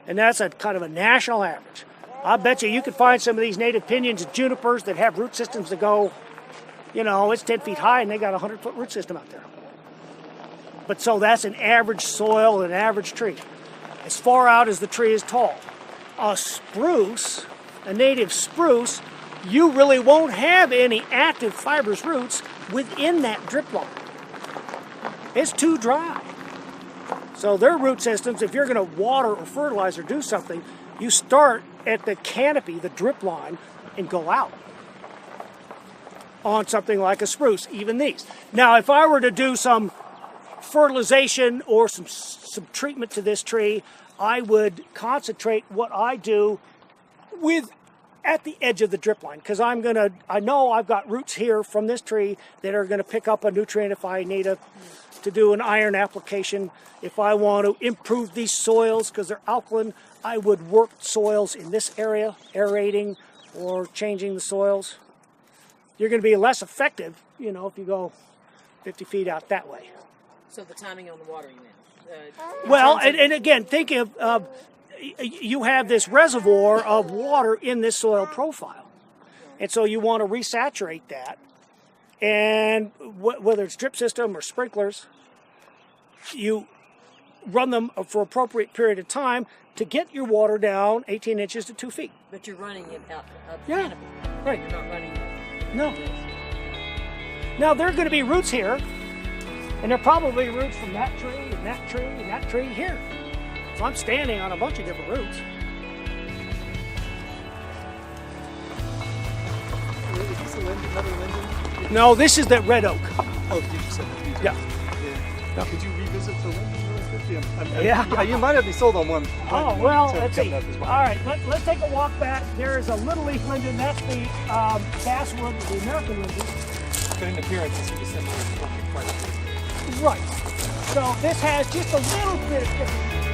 And that's a kind of a national average. I bet you could find some of these native pinions and junipers that have root systems that go, it's 10 feet high and they got a 100-foot root system out there. But so that's an average soil, an average tree. As far out as the tree is tall. A spruce, a native spruce, you really won't have any active fibrous roots within that drip line. It's too dry. So their root systems, if you're going to water or fertilize or do something, you start at the canopy, the drip line, and go out on something like a spruce, even these. Now, if I were to do some fertilization or some treatment to this tree, I would concentrate what I do at the edge of the drip line, because I know I've got roots here from this tree that are going to pick up a nutrient if I need to do an iron application. If I want to improve these soils because they're alkaline, I would work soils in this area, aerating or changing the soils. You're going to be less effective, if you go 50 feet out that way. So the timing on the watering then? Well, and again, think of you have this reservoir of water in this soil profile. And so you want to resaturate that. And whether it's drip system or sprinklers, you run them for appropriate period of time to get your water down 18 inches to 2 feet. But you're running it out of the Yeah, canopy. right. You're not running it. No. Now, there are going to be roots here, and there are probably roots from that tree and that tree and that tree here. So I'm standing on a bunch of different roots. Is this another linden? No, this is that red oak. Oh, you said that. Yeah. Now, could you revisit the linden? Yeah. You might have me sold on one. Oh, well, let's see. All right, let's take a walk back. There is a little leaf linden. That's the basswood, the American linden. But in appearance, it's similar. Right. So this has just a little bit of difference.